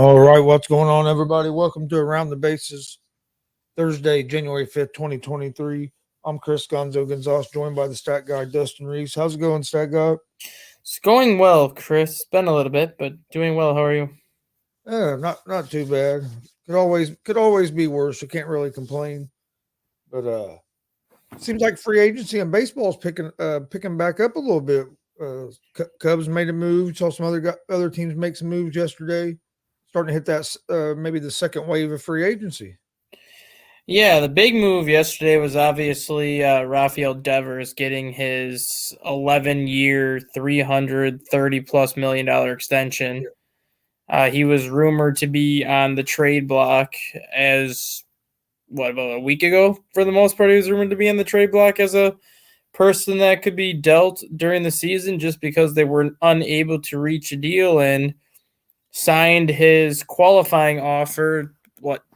All right, what's going on, everybody? Welcome to Around the Bases, Thursday, January 5th, 2023. I'm Chris Gonzalez, joined by the stat guy, Dustin Reese. How's it going, stat guy? It's going well, Chris. It's been a little bit, but doing well. How are you? Yeah, not too bad. Could always be worse. You can't really complain. But seems like free agency in baseball is picking back up a little bit. Cubs made a move. Saw some other teams make some moves yesterday. Starting to hit that maybe the second wave of free agency. Yeah, the big move yesterday was obviously Rafael Devers getting his 11-year, $330+ million extension. He was rumored to be on the trade block as about a week ago. For the most part, he was rumored to be on the trade block as a person that could be dealt during the season, just because they were unable to reach a deal, and signed his qualifying offer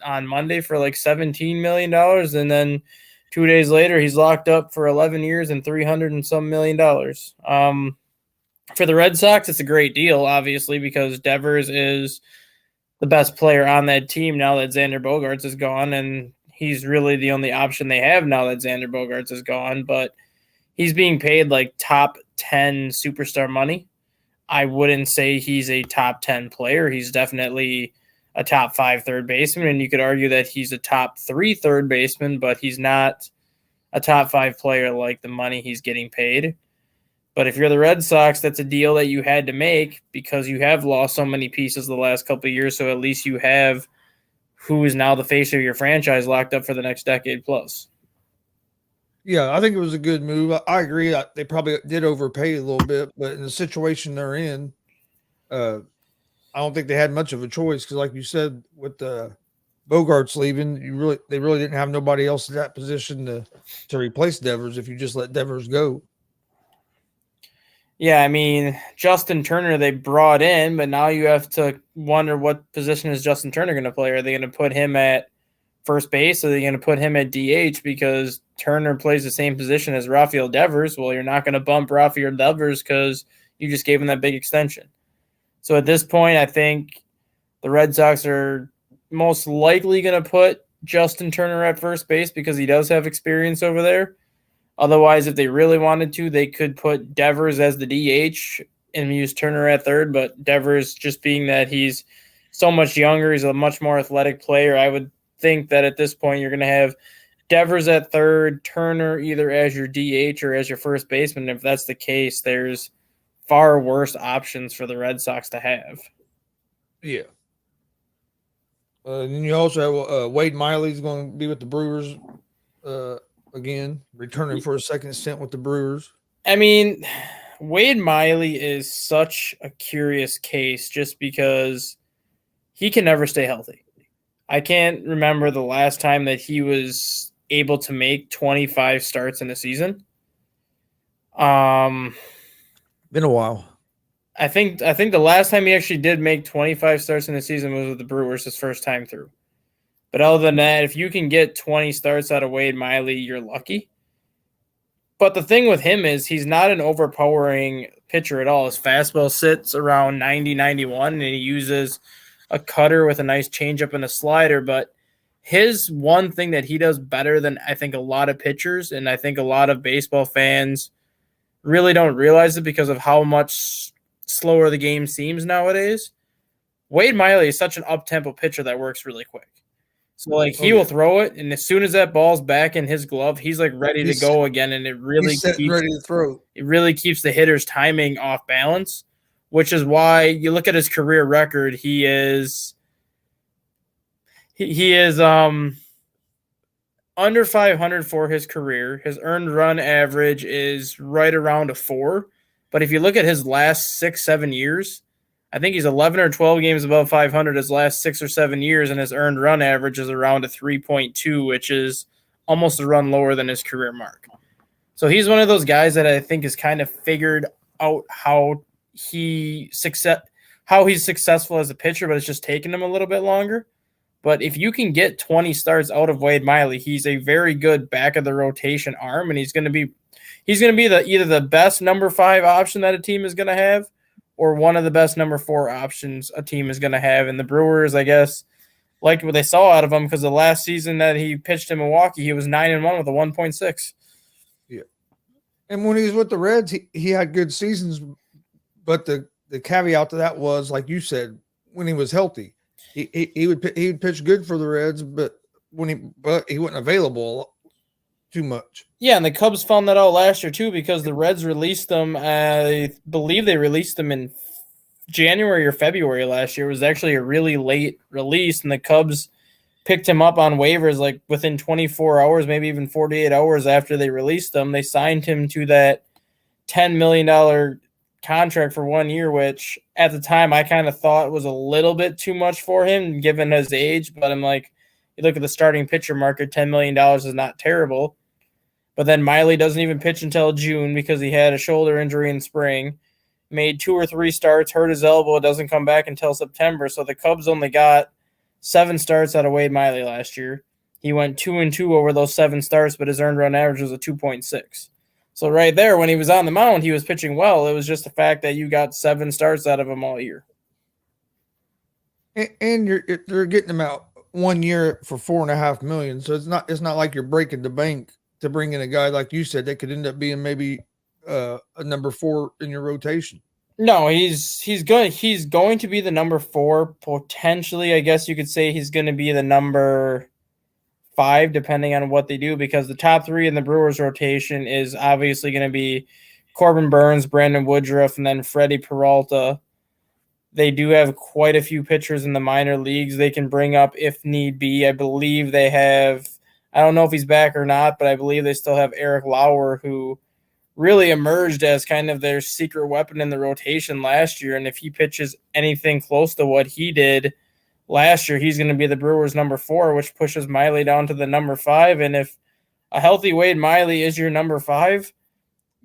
on Monday for like $17 million, and then 2 days later he's locked up for 11 years and 300 and some $1 million. For the Red Sox, it's a great deal, obviously, because Devers is the best player on that team now that Xander Bogaerts is gone, and he's really the only option they have now that Xander Bogaerts is gone. But he's being paid like top 10 superstar money. I wouldn't say he's a top 10 player. He's definitely a top 5 third baseman, and you could argue that he's a top 3 third baseman, but he's not a top 5 player like the money he's getting paid. But if you're the Red Sox, that's a deal that you had to make because you have lost so many pieces the last couple of years, so at least you have who is now the face of your franchise locked up for the next decade plus. Yeah, I think it was a good move. I agree. They probably did overpay a little bit, but in the situation they're in, I don't think they had much of a choice because, like you said, with the Bogarts leaving, they really didn't have nobody else in that position to replace Devers if you just let Devers go. Yeah, I mean, Justin Turner they brought in, but now you have to wonder what position is Justin Turner going to play. Are they going to put him at first base? Are they going to put him at DH because Turner plays the same position as Rafael Devers? Well, you're not going to bump Rafael Devers because you just gave him that big extension. So at this point, I think the Red Sox are most likely going to put Justin Turner at first base because he does have experience over there. Otherwise, if they really wanted to, they could put Devers as the DH and use Turner at third. But Devers, just being that he's so much younger, he's a much more athletic player, I would think that at this point you're going to have Devers at third, Turner either as your DH or as your first baseman. If that's the case, there's far worse options for the Red Sox to have. Yeah. And you also have Wade Miley's going to be with the Brewers again, returning for a second stint with the Brewers. I mean, Wade Miley is such a curious case just because he can never stay healthy. I can't remember the last time that he was able to make 25 starts in a season. Been a while. I think the last time he actually did make 25 starts in a season was with the Brewers his first time through. But other than that, if you can get 20 starts out of Wade Miley, you're lucky. But the thing with him is he's not an overpowering pitcher at all. His fastball sits around 90, 91, and he uses a cutter with a nice changeup and a slider. But his one thing that he does better than I think a lot of pitchers, and I think a lot of baseball fans really don't realize it because of how much slower the game seems nowadays. Wade Miley is such an up-tempo pitcher that works really quick. So, like, he will throw it, and as soon as that ball's back in his glove, he's, like, ready to go again, and it really ready to throw. It really keeps the hitter's timing off balance, which is why you look at his career record, he is under 500 for his career. His earned run average is right around a 4, but if you look at his last 6-7 years, I think he's 11 or 12 games above 500 his last 6 or 7 years, and his earned run average is around a 3.2, which is almost a run lower than his career mark. So he's one of those guys that I think has kind of figured out how he's successful as a pitcher, but it's just taken him a little bit longer. But if you can get 20 starts out of Wade Miley, he's a very good back of the rotation arm, and he's going to be either the best number 5 option that a team is going to have, or one of the best number 4 options a team is going to have. And the Brewers, I guess, liked what they saw out of him because the last season that he pitched in Milwaukee, he was 9-1 with a 1.6. Yeah. And when he was with the Reds, he had good seasons, but the caveat to that was, like you said, when he was healthy, he would pitch good for the Reds, but he wasn't available too much. Yeah, and the Cubs found that out last year too because the Reds released them. I believe they released them in January or February last year. It was actually a really late release, and the Cubs picked him up on waivers like within 24 hours, maybe even 48 hours after they released him. They signed him to that $10 million contract for 1 year, which at the time I kind of thought was a little bit too much for him given his age. But I'm like, you look at the starting pitcher market, $10 million is not terrible. But then Miley doesn't even pitch until June because he had a shoulder injury in spring. Made 2 or 3 starts, hurt his elbow, doesn't come back until September. So the Cubs only got 7 starts out of Wade Miley last year. He went 2-2 over those 7 starts, but his earned run average was a 2.6. So right there, when he was on the mound, he was pitching well. It was just the fact that you got 7 starts out of him all year. And they're getting him out 1 year for $4.5 million. So it's not like you're breaking the bank to bring in a guy like you said that could end up being maybe a number 4 in your rotation. No, he's going to be the number 4 potentially. I guess you could say he's going to be the number 5 depending on what they do, because the top 3 in the Brewers rotation is obviously going to be Corbin Burns, Brandon Woodruff, and then Freddie Peralta. They do have quite a few pitchers in the minor leagues they can bring up if need be. I believe they have, I don't know if he's back or not, but I believe they still have Eric Lauer, who really emerged as kind of their secret weapon in the rotation last year. And if he pitches anything close to what he did last year, he's going to be the Brewers' number 4, which pushes Miley down to the number 5. And if a healthy Wade Miley is your number 5,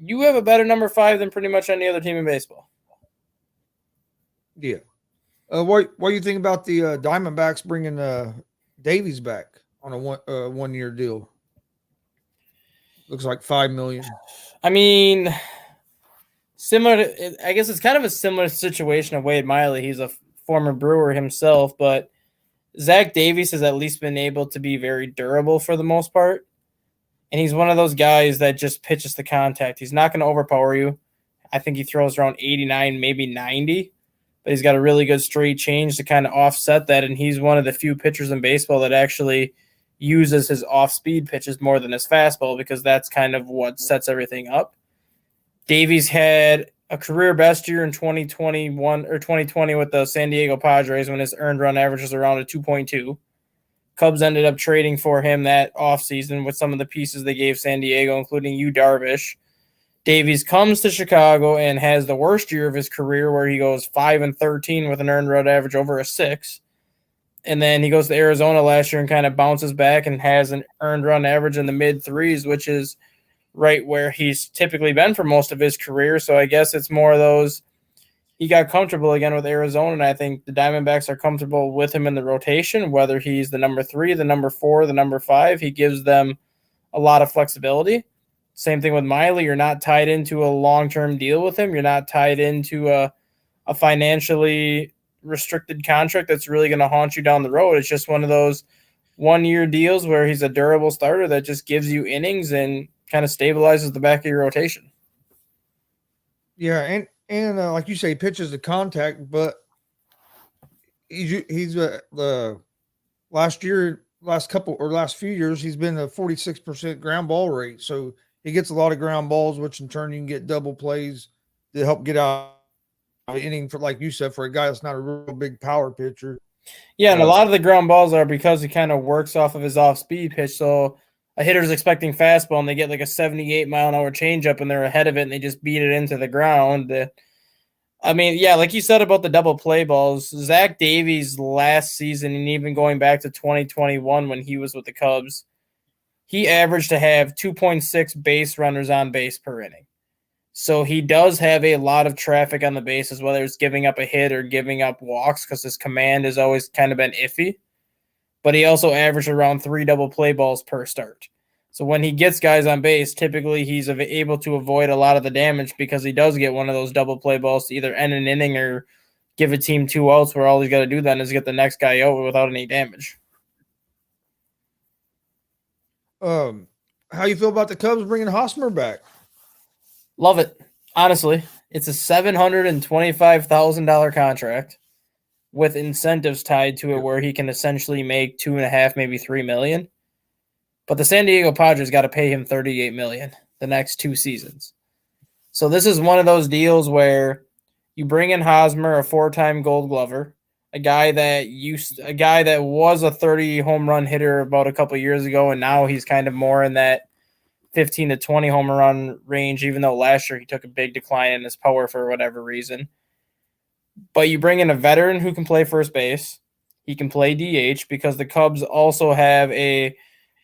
you have a better number 5 than pretty much any other team in baseball. Yeah. What do you think about the Diamondbacks bringing Davies back on a 1 year deal? Looks like $5 million. I mean, similar to, I guess it's kind of a similar situation of Wade Miley. He's a former Brewer himself, but Zach Davies has at least been able to be very durable for the most part. And he's one of those guys that just pitches the contact. He's not going to overpower you. I think he throws around 89, maybe 90. But he's got a really good straight change to kind of offset that. And he's one of the few pitchers in baseball that actually uses his off-speed pitches more than his fastball, because that's kind of what sets everything up. Davies had a career best year in 2021 or 2020 with the San Diego Padres when his earned run average was around a 2.2. Cubs ended up trading for him that offseason with some of the pieces they gave San Diego, including Yu Darvish. Davies comes to Chicago and has the worst year of his career, where he goes 5-13 with an earned run average over a 6. And then he goes to Arizona last year and kind of bounces back and has an earned run average in the mid-3s, which is right where he's typically been for most of his career. So I guess it's more of those, he got comfortable again with Arizona, and I think the Diamondbacks are comfortable with him in the rotation, whether he's the number 3, the number 4, the number 5. He gives them a lot of flexibility. Same thing with Miley. You're not tied into a long-term deal with him. You're not tied into a financially restricted contract that's really going to haunt you down the road. It's just one of those 1 year deals where he's a durable starter that just gives you innings and kind of stabilizes the back of your rotation. Yeah, and like you say, he pitches the contact, but he's the last few years he's been a 46% ground ball rate. So he gets a lot of ground balls, which in turn you can get double plays to help get out of the inning for, like you said, for a guy that's not a real big power pitcher. Yeah, and a lot of the ground balls are because he kind of works off of his off-speed pitch. So a hitter's expecting fastball, and they get like a 78-mile-an-hour changeup, and they're ahead of it, and they just beat it into the ground. I mean, yeah, like you said about the double play balls, Zach Davies last season, and even going back to 2021 when he was with the Cubs, he averaged to have 2.6 base runners on base per inning. So he does have a lot of traffic on the bases, whether it's giving up a hit or giving up walks, because his command has always kind of been iffy. But he also averaged around 3 double play balls per start. So when he gets guys on base, typically he's able to avoid a lot of the damage because he does get one of those double play balls to either end an inning or give a team 2 outs, where all he's got to do then is get the next guy out without any damage. How you feel about the Cubs bringing Hosmer back? Love it. Honestly, it's a $725,000 contract with incentives tied to it, where he can essentially make 2.5, maybe $3 million. But the San Diego Padres got to pay him $38 million the next 2 seasons. So this is one of those deals where you bring in Hosmer, a 4-time Gold Glover, a guy that was a 30 home run hitter about a couple years ago, and now he's kind of more in that 15 to 20 home run range, even though last year he took a big decline in his power for whatever reason. But you bring in a veteran who can play first base. He can play DH because the Cubs also have a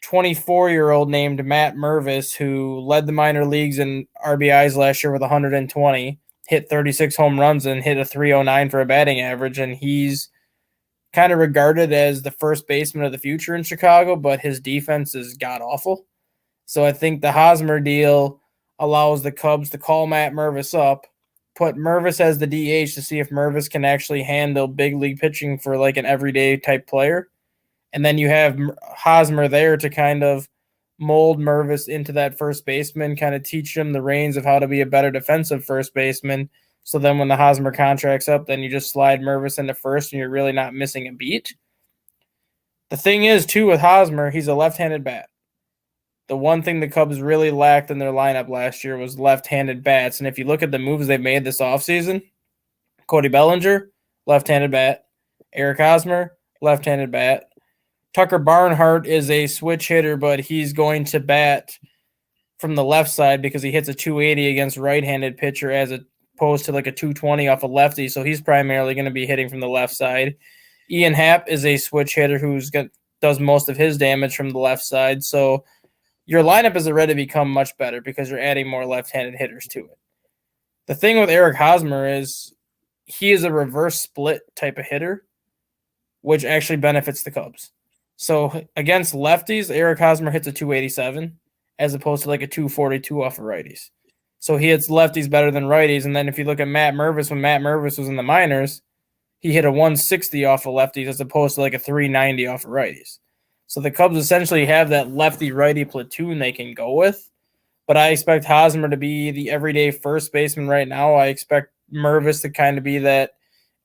24-year-old named Matt Mervis who led the minor leagues in RBIs last year with 120, hit 36 home runs, and hit a 309 for a batting average. And he's kind of regarded as the first baseman of the future in Chicago, but his defense is god-awful. So I think the Hosmer deal allows the Cubs to call Matt Mervis up, put Mervis as the DH to see if Mervis can actually handle big league pitching for like an everyday type player. And then you have Hosmer there to kind of mold Mervis into that first baseman, kind of teach him the reins of how to be a better defensive first baseman. So then when the Hosmer contract's up, then you just slide Mervis into first and you're really not missing a beat. The thing is, too, with Hosmer, he's a left-handed bat. The one thing the Cubs really lacked in their lineup last year was left-handed bats. And if you look at the moves they've made this offseason, Cody Bellinger, left-handed bat. Eric Hosmer, left-handed bat. Tucker Barnhart is a switch hitter, but he's going to bat from the left side because he hits a 280 against right-handed pitcher as opposed to like a 220 off a lefty. So he's primarily going to be hitting from the left side. Ian Happ is a switch hitter does most of his damage from the left side. So your lineup is already become much better because you're adding more left-handed hitters to it. The thing with Eric Hosmer is he is a reverse split type of hitter, which actually benefits the Cubs. So against lefties, Eric Hosmer hits a 287 as opposed to like a 242 off of righties. So he hits lefties better than righties. And then if you look at Matt Mervis, when Matt Mervis was in the minors, he hit a 160 off of lefties as opposed to like a 390 off of righties. So the Cubs essentially have that lefty-righty platoon they can go with. But I expect Hosmer to be the everyday first baseman right now. I expect Mervis to kind of be that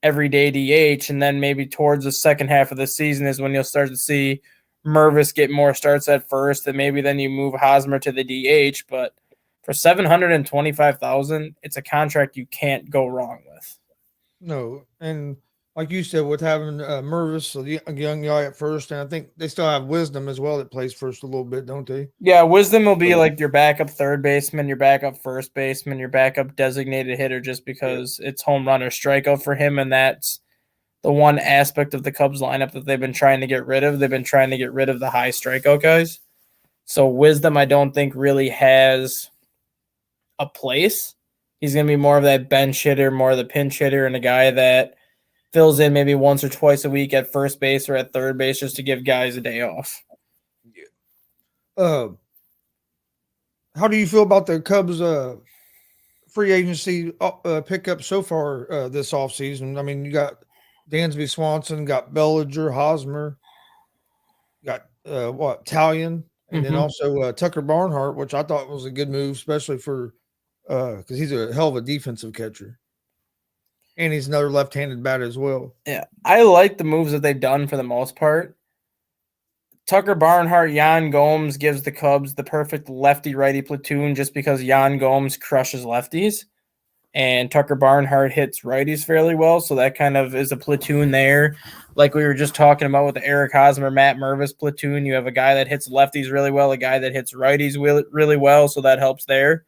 everyday DH, and then maybe towards the second half of the season is when you'll start to see Mervis get more starts at first, and maybe then you move Hosmer to the DH. But for $725,000, it's a contract you can't go wrong with. No, and like you said, with having Mervis, a young guy at first, and I think they still have Wisdom as well that plays first a little bit, don't they? Yeah, Wisdom will be like your backup third baseman, your backup first baseman, your backup designated hitter, just because it's home run or strikeout for him, and that's the one aspect of the Cubs lineup that they've been trying to get rid of. They've been trying to get rid of the high strikeout guys. So Wisdom, I don't think really has a place. He's going to be more of that bench hitter, more of the pinch hitter, and a guy that fills in maybe once or twice a week at first base or at third base just to give guys a day off. How do you feel about the Cubs free agency pickup so far this offseason? I mean, you got Dansby Swanson, got Bellinger, Hosmer, got Talion, and then also Tucker Barnhart, which I thought was a good move, especially for because he's a hell of a defensive catcher. And he's another left-handed batter as well. Yeah, I like the moves that they've done for the most part. Tucker Barnhart, Yan Gomes gives the Cubs the perfect lefty-righty platoon just because Yan Gomes crushes lefties. And Tucker Barnhart hits righties fairly well, so that kind of is a platoon there. Like we were just talking about with the Eric Hosmer, Matt Mervis platoon, you have a guy that hits lefties really well, a guy that hits righties really well, so that helps there.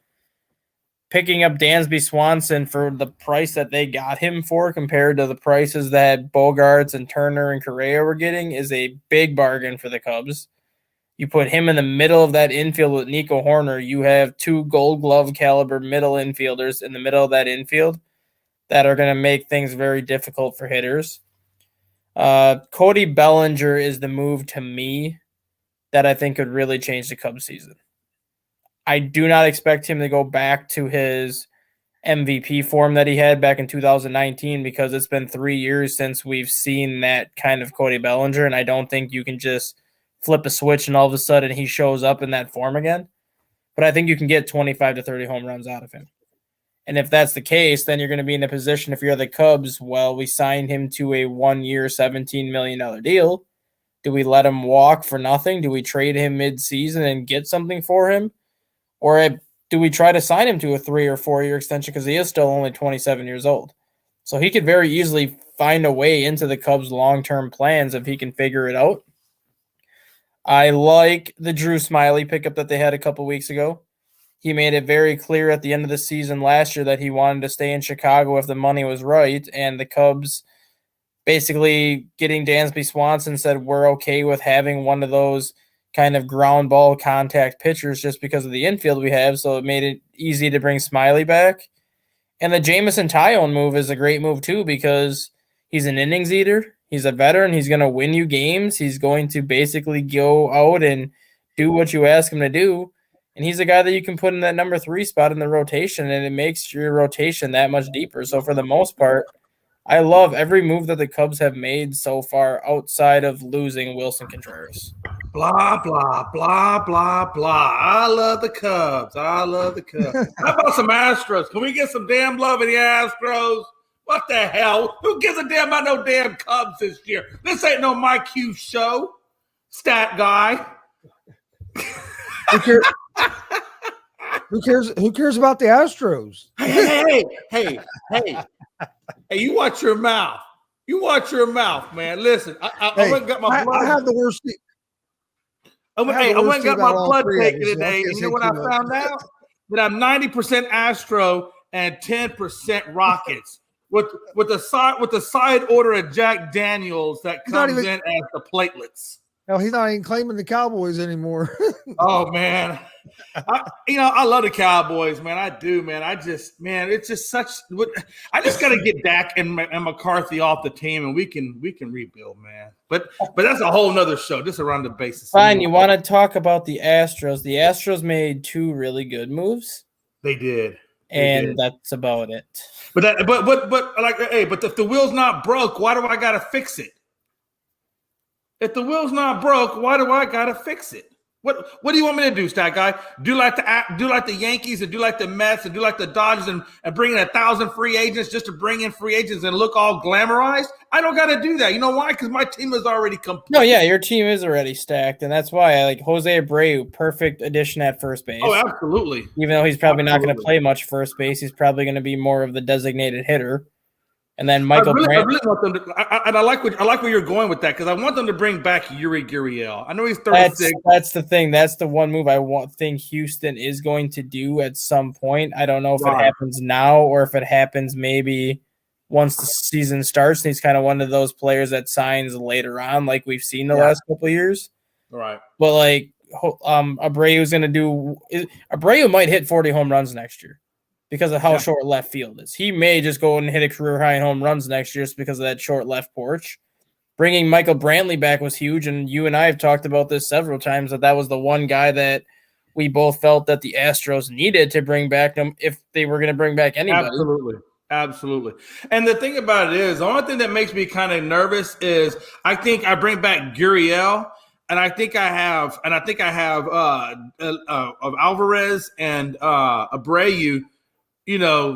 Picking up Dansby Swanson for the price that they got him for compared to the prices that Bogarts and Turner and Correa were getting is a big bargain for the Cubs. You put him in the middle of that infield with Nico Horner, you have 2 Gold Glove caliber middle infielders in the middle of that infield that are going to make things very difficult for hitters. Cody Bellinger is the move to me that I think could really change the Cubs season. I do not expect him to go back to his MVP form that he had back in 2019 because it's been 3 years since we've seen that kind of Cody Bellinger, and I don't think you can just flip a switch and all of a sudden he shows up in that form again. But I think you can get 25 to 30 home runs out of him. And if that's the case, then you're going to be in a position, if you're the Cubs, well, we signed him to a 1-year, $17 million deal. Do we let him walk for nothing? Do we trade him mid-season and get something for him? Or do we try to sign him to a 3 or 4 year extension because he is still only 27 years old? So he could very easily find a way into the Cubs' long-term plans if he can figure it out. I like the Drew Smyly pickup that they had a couple weeks ago. He made it very clear at the end of the season last year that he wanted to stay in Chicago if the money was right, and the Cubs basically getting Dansby Swanson said we're okay with having one of those kind of ground ball contact pitchers just because of the infield we have, so it made it easy to bring Smyly back. And the Jamison Tyone move is a great move too because he's an innings eater. He's a veteran. He's going to win you games. He's going to basically go out and do what you ask him to do. And he's a guy that you can put in that number 3 spot in the rotation, and it makes your rotation that much deeper. So for the most part, I love every move that the Cubs have made so far outside of losing Wilson Contreras. Blah, blah, blah, blah, blah. I love the Cubs. I love the Cubs. How about some Astros? Can we get some damn love in the Astros? What the hell? Who gives a damn about no damn Cubs this year? This ain't no Mike Hughes show. Stat guy. Who cares? Who cares about the Astros? Hey, you watch your mouth. You watch your mouth, man. Listen, I went and got my blood. I have the worst. I went and got my blood taken today, and you know what I found out? That I'm 90% Astro and 10% Rockets. With the side order of Jack Daniels that comes in as the platelets. No, he's not even claiming the Cowboys anymore. Oh man, I love the Cowboys, man. I do, man. It's just such. I just got to get Dak and McCarthy off the team, and we can rebuild, man. But that's a whole nother show. Just around the bases. Fine, you want to talk about the Astros? The Astros made 2 really good moves. They did. And that's about it. But if the wheel's not broke, why do I gotta fix it? If the wheel's not broke, why do I gotta fix it? What do you want me to do, stat guy? Do like the Yankees and do like the Mets and do like the Dodgers and bring in 1,000 free agents just to bring in free agents and look all glamorized? I don't got to do that. You know why? Because my team is already complete. No, yeah, your team is already stacked, and that's why I like Jose Abreu, perfect addition at first base. Oh, absolutely. Even though he's probably not going to play much first base, he's probably going to be more of the designated hitter. And then Michael Brantley. I really want them to, and I like where you're going with that because I want them to bring back Yuri Gurriel. I know he's 36. That's the thing. That's the one move I think Houston is going to do at some point. I don't know if it happens now or if it happens maybe once the season starts. And he's kind of one of those players that signs later on, like we've seen the last couple of years. Right. But like Abreu's going to do. Abreu might hit 40 home runs next year. Because of how short left field is. He may just go and hit a career high in home runs next year just because of that short left porch. Bringing Michael Brantley back was huge, and you and I have talked about this several times, that was the one guy that we both felt that the Astros needed to bring back them if they were going to bring back anybody. Absolutely. And the thing about it is, the only thing that makes me kind of nervous is I think I bring back Gurriel, and I think I have Alvarez and Abreu,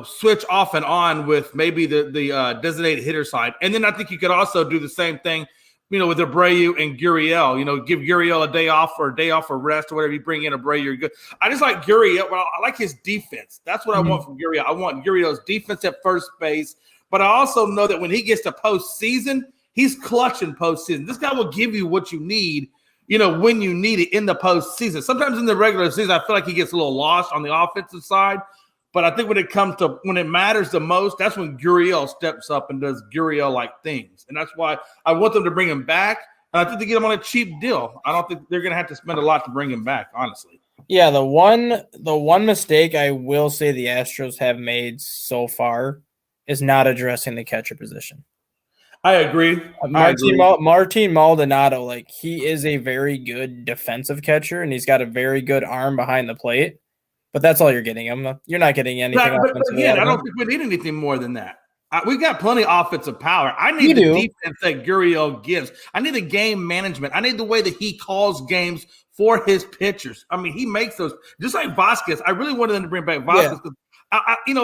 switch off and on with maybe the designated hitter side. And then I think you could also do the same thing, with Abreu and Gurriel, give Gurriel a day off or rest or whatever. You bring in Abreu, you're good. I just like Gurriel. Well, I like his defense. That's what I want from Gurriel. I want Gurriel's defense at first base. But I also know that when he gets to postseason, he's clutch in postseason. This guy will give you what you need, when you need it in the postseason. Sometimes in the regular season, I feel like he gets a little lost on the offensive side. But I think when it matters the most, that's when Gurriel steps up and does Gurriel-like things. And that's why I want them to bring him back. And I think they get him on a cheap deal. I don't think they're going to have to spend a lot to bring him back, honestly. Yeah, the one mistake I will say the Astros have made so far is not addressing the catcher position. I agree. Martin Maldonado, like he is a very good defensive catcher, and he's got a very good arm behind the plate. But that's all you're getting him. You're not getting anything offensively. Again, I don't think we need anything more than that. We got plenty of offensive power. I need the defense that Gurriel gives. I need the game management. I need the way that he calls games for his pitchers. I mean, he makes those just like Vasquez. I really wanted them to bring back Vasquez because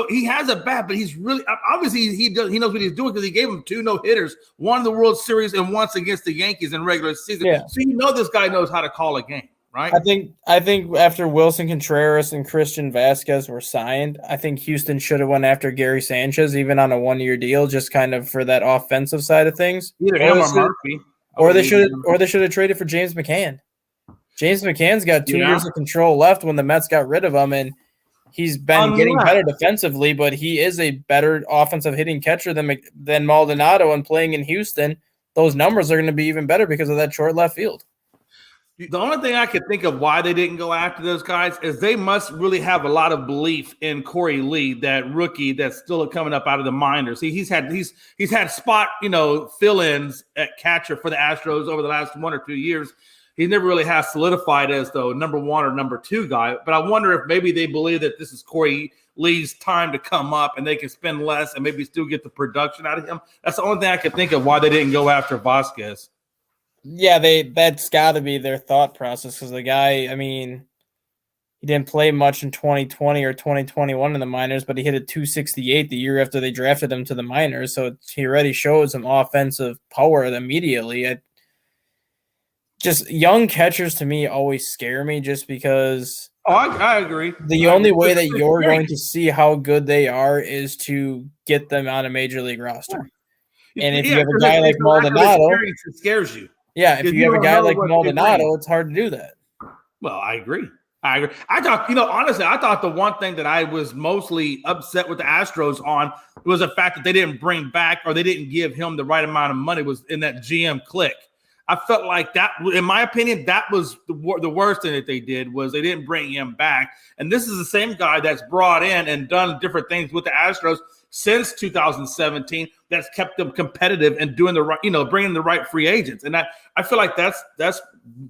he has a bat, but he's really obviously he knows what he's doing because he gave him 2 no-hitters, one in the World Series and once against the Yankees in regular season. Yeah. So this guy knows how to call a game, right? I think after Wilson Contreras and Christian Vasquez were signed, I think Houston should have went after Gary Sanchez even on a 1-year deal, just kind of for that offensive side of things. Either him or Murphy, or they should have traded for James McCann. James McCann's got 2 years of control left when the Mets got rid of him, and he's been getting better defensively, but he is a better offensive hitting catcher than Maldonado. And playing in Houston, those numbers are going to be even better because of that short left field. The only thing I could think of why they didn't go after those guys is they must really have a lot of belief in Corey Lee, that rookie that's still coming up out of the minors. He's had spot fill-ins at catcher for the Astros over the last 1 or 2 years. He never really has solidified as the number 1 or number 2 guy. But I wonder if maybe they believe that this is Corey Lee's time to come up and they can spend less and maybe still get the production out of him. That's the only thing I could think of why they didn't go after Vasquez. Yeah, that's got to be their thought process because the guy, I mean, he didn't play much in 2020 or 2021 in the minors, but he hit a 268 the year after they drafted him to the minors. So he already showed some offensive power immediately. Just young catchers to me always scare me just because I agree. The only way that you're going to see how good they are is to get them on a major league roster. And if you have a guy like Maldonado, it scares you. Yeah, if you have a guy like Maldonado, it's hard to do that. Well, I agree. I thought, honestly, I thought the one thing that I was mostly upset with the Astros on was the fact that they didn't bring back or they didn't give him the right amount of money was in that GM click. I felt like that, in my opinion, that was the worst thing that they did was they didn't bring him back. And this is the same guy that's brought in and done different things with the Astros since 2017 that's kept them competitive and doing the right, bringing the right free agents. And I feel like that's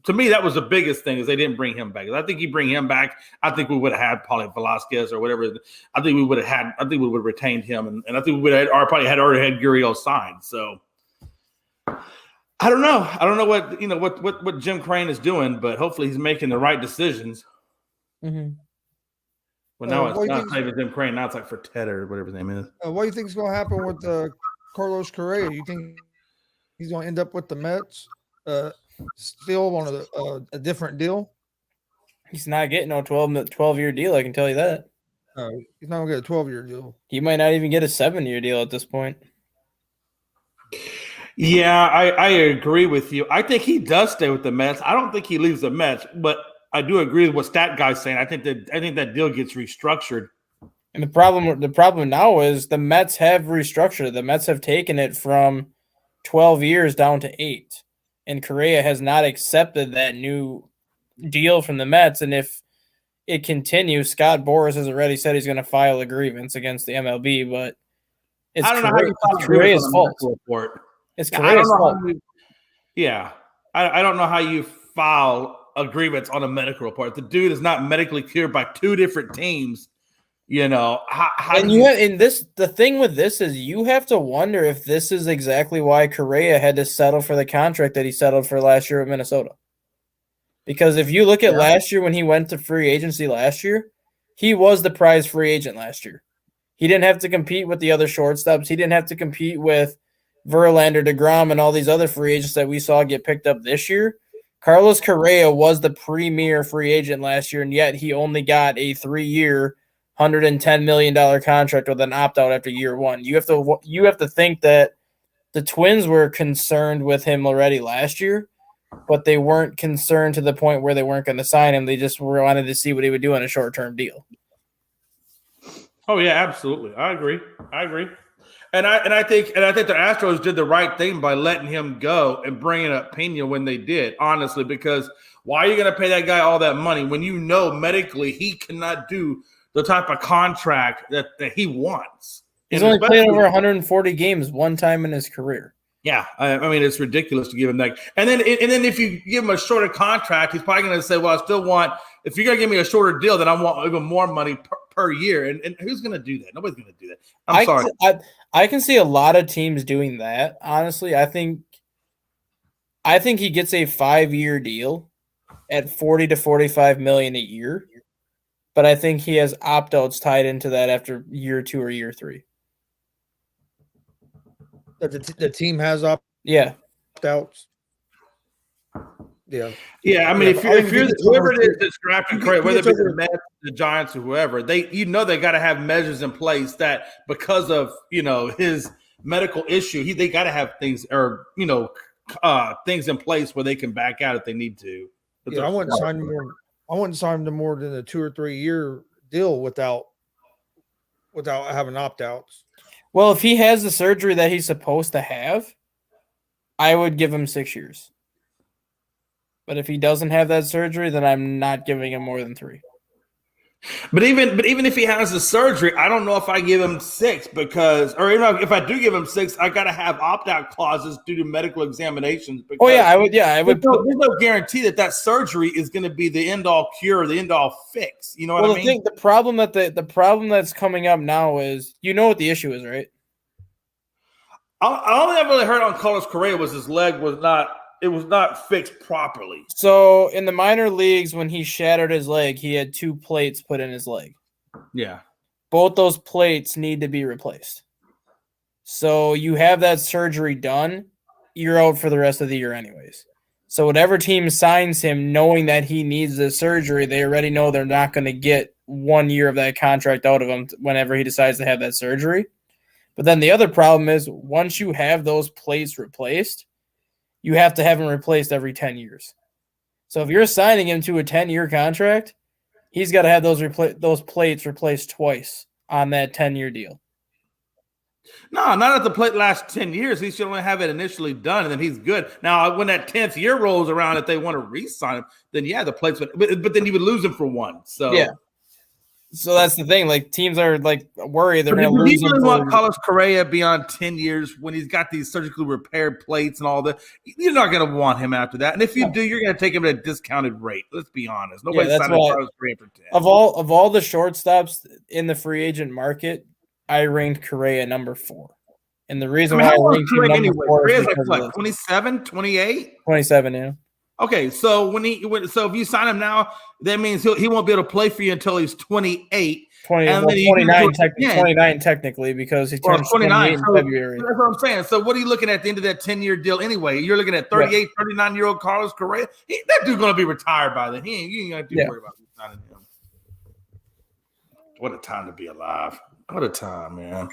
to me, that was the biggest thing is they didn't bring him back. I think you bring him back, I think we would have had Paulie Velasquez or whatever. I think we would have retained him. And I think we would have already had Gurriel signed. So I don't know. I don't know what Jim Crane is doing, but hopefully he's making the right decisions. Mm-hmm. Well, now it's not even Jim Crane. Now it's like for Ted or whatever his name is. What do you think is going to happen with Carlos Correa? You think he's going to end up with the Mets still on a different deal? He's not getting no 12-year deal, I can tell you that. He's not going to get a 12-year deal. He might not even get a 7-year deal at this point. Yeah, I agree with you. I think he does stay with the Mets. I don't think he leaves the Mets, but I do agree with what Stat Guy's saying. I think that deal gets restructured. And the problem now is the Mets have restructured. The Mets have taken it from 12 years down to 8. And Correa has not accepted that new deal from the Mets. And if it continues, Scott Boras has already said he's going to file a grievance against the MLB, but it's Correa's fault. It's Correa's fault. I don't know how you file a grievance on a medical report. The dude is not medically cleared by 2 different teams. The thing with this is you have to wonder if this is exactly why Correa had to settle for the contract that he settled for last year with Minnesota. Because if you look at last year when he went to free agency last year, he was the prize free agent last year. He didn't have to compete with the other shortstops. He didn't have to compete with Verlander, DeGrom, and all these other free agents that we saw get picked up this year. Carlos Correa was the premier free agent last year, and yet he only got a 3-year, $110 million contract with an opt-out after year 1. You have to think that the Twins were concerned with him already last year, but they weren't concerned to the point where they weren't going to sign him. They just wanted to see what he would do on a short-term deal. Oh yeah, absolutely. I agree. And I think the Astros did the right thing by letting him go and bringing up Pena when they did, honestly, because why are you going to pay that guy all that money when you know medically he cannot do the type of contract that he wants? He's only played over 140 games one time in his career. Yeah, I mean it's ridiculous to give him that. And then if you give him a shorter contract, he's probably going to say, "Well, I still want. If you're going to give me a shorter deal, then I want even more money per year." And who's going to do that? Nobody's going to do that. I'm sorry. I can see a lot of teams doing that. Honestly, I think he gets a 5-year deal at 40 to 45 million a year, but I think he has opt-outs tied into that after year 2 or year 3. The team has Yeah. opt-outs. Yeah. Yeah, I mean, if you're whoever it is that's drafting Correa, whether it be the Mets, the Giants, or whoever, they got to have measures in place that because of his medical issue, they got to have things or things in place where they can back out if they need to. Yeah, I wouldn't sign him to more than a 2 or 3 year deal without having opt-outs. Well, if he has the surgery that he's supposed to have, I would give him 6 years. But if he doesn't have that surgery, then I'm not giving him more than 3. But even if he has the surgery, I don't know if I give him 6 or if I do give him 6, I got to have opt-out clauses due to medical examinations. I would. Yeah, I would. There's no guarantee that surgery is going to be the end-all cure, the end-all fix. You know what I mean? The problem that's coming up now is what the issue is, right? All I've really heard on Carlos Correa was his leg was not fixed properly. So in the minor leagues, when he shattered his leg, he had 2 plates put in his leg. Yeah. Both those plates need to be replaced. So you have that surgery done, you're out for the rest of the year anyways. So whatever team signs him knowing that he needs the surgery, they already know they're not going to get 1 year of that contract out of him whenever he decides to have that surgery. But then the other problem is once you have those plates replaced, you have to have him replaced every 10 years. So if you're signing him to a 10-year contract, he's got to have those plates replaced twice on that 10-year deal. No, not if the plate lasts 10 years. He should only have it initially done, and then he's good. Now, when that 10th year rolls around, if they want to re-sign him, then the plates would – but then you would lose him for 1. So yeah. So that's the thing. Like teams are worried they're going to lose him. You want Carlos Correa beyond 10 years when he's got these surgically repaired plates and all that. You're not going to want him after that. And if you do, you're going to take him at a discounted rate. Let's be honest. Nobody's signing Carlos Correa for 10. Of all the shortstops in the free agent market, I ranked Correa number 4. And the reason why I ranked him number 4 is because like 27, 28? 27, yeah. Okay, so if you sign him now, that means he won't be able to play for you until he's 28. 29 technically because he turns 29 in February. That's what I'm saying. So what are you looking at the end of that 10-year deal anyway? You're looking at 38, 39-year-old Carlos Correa. That dude's going to be retired by then. You ain't got to worry about signing him. What a time to be alive. What a time, man.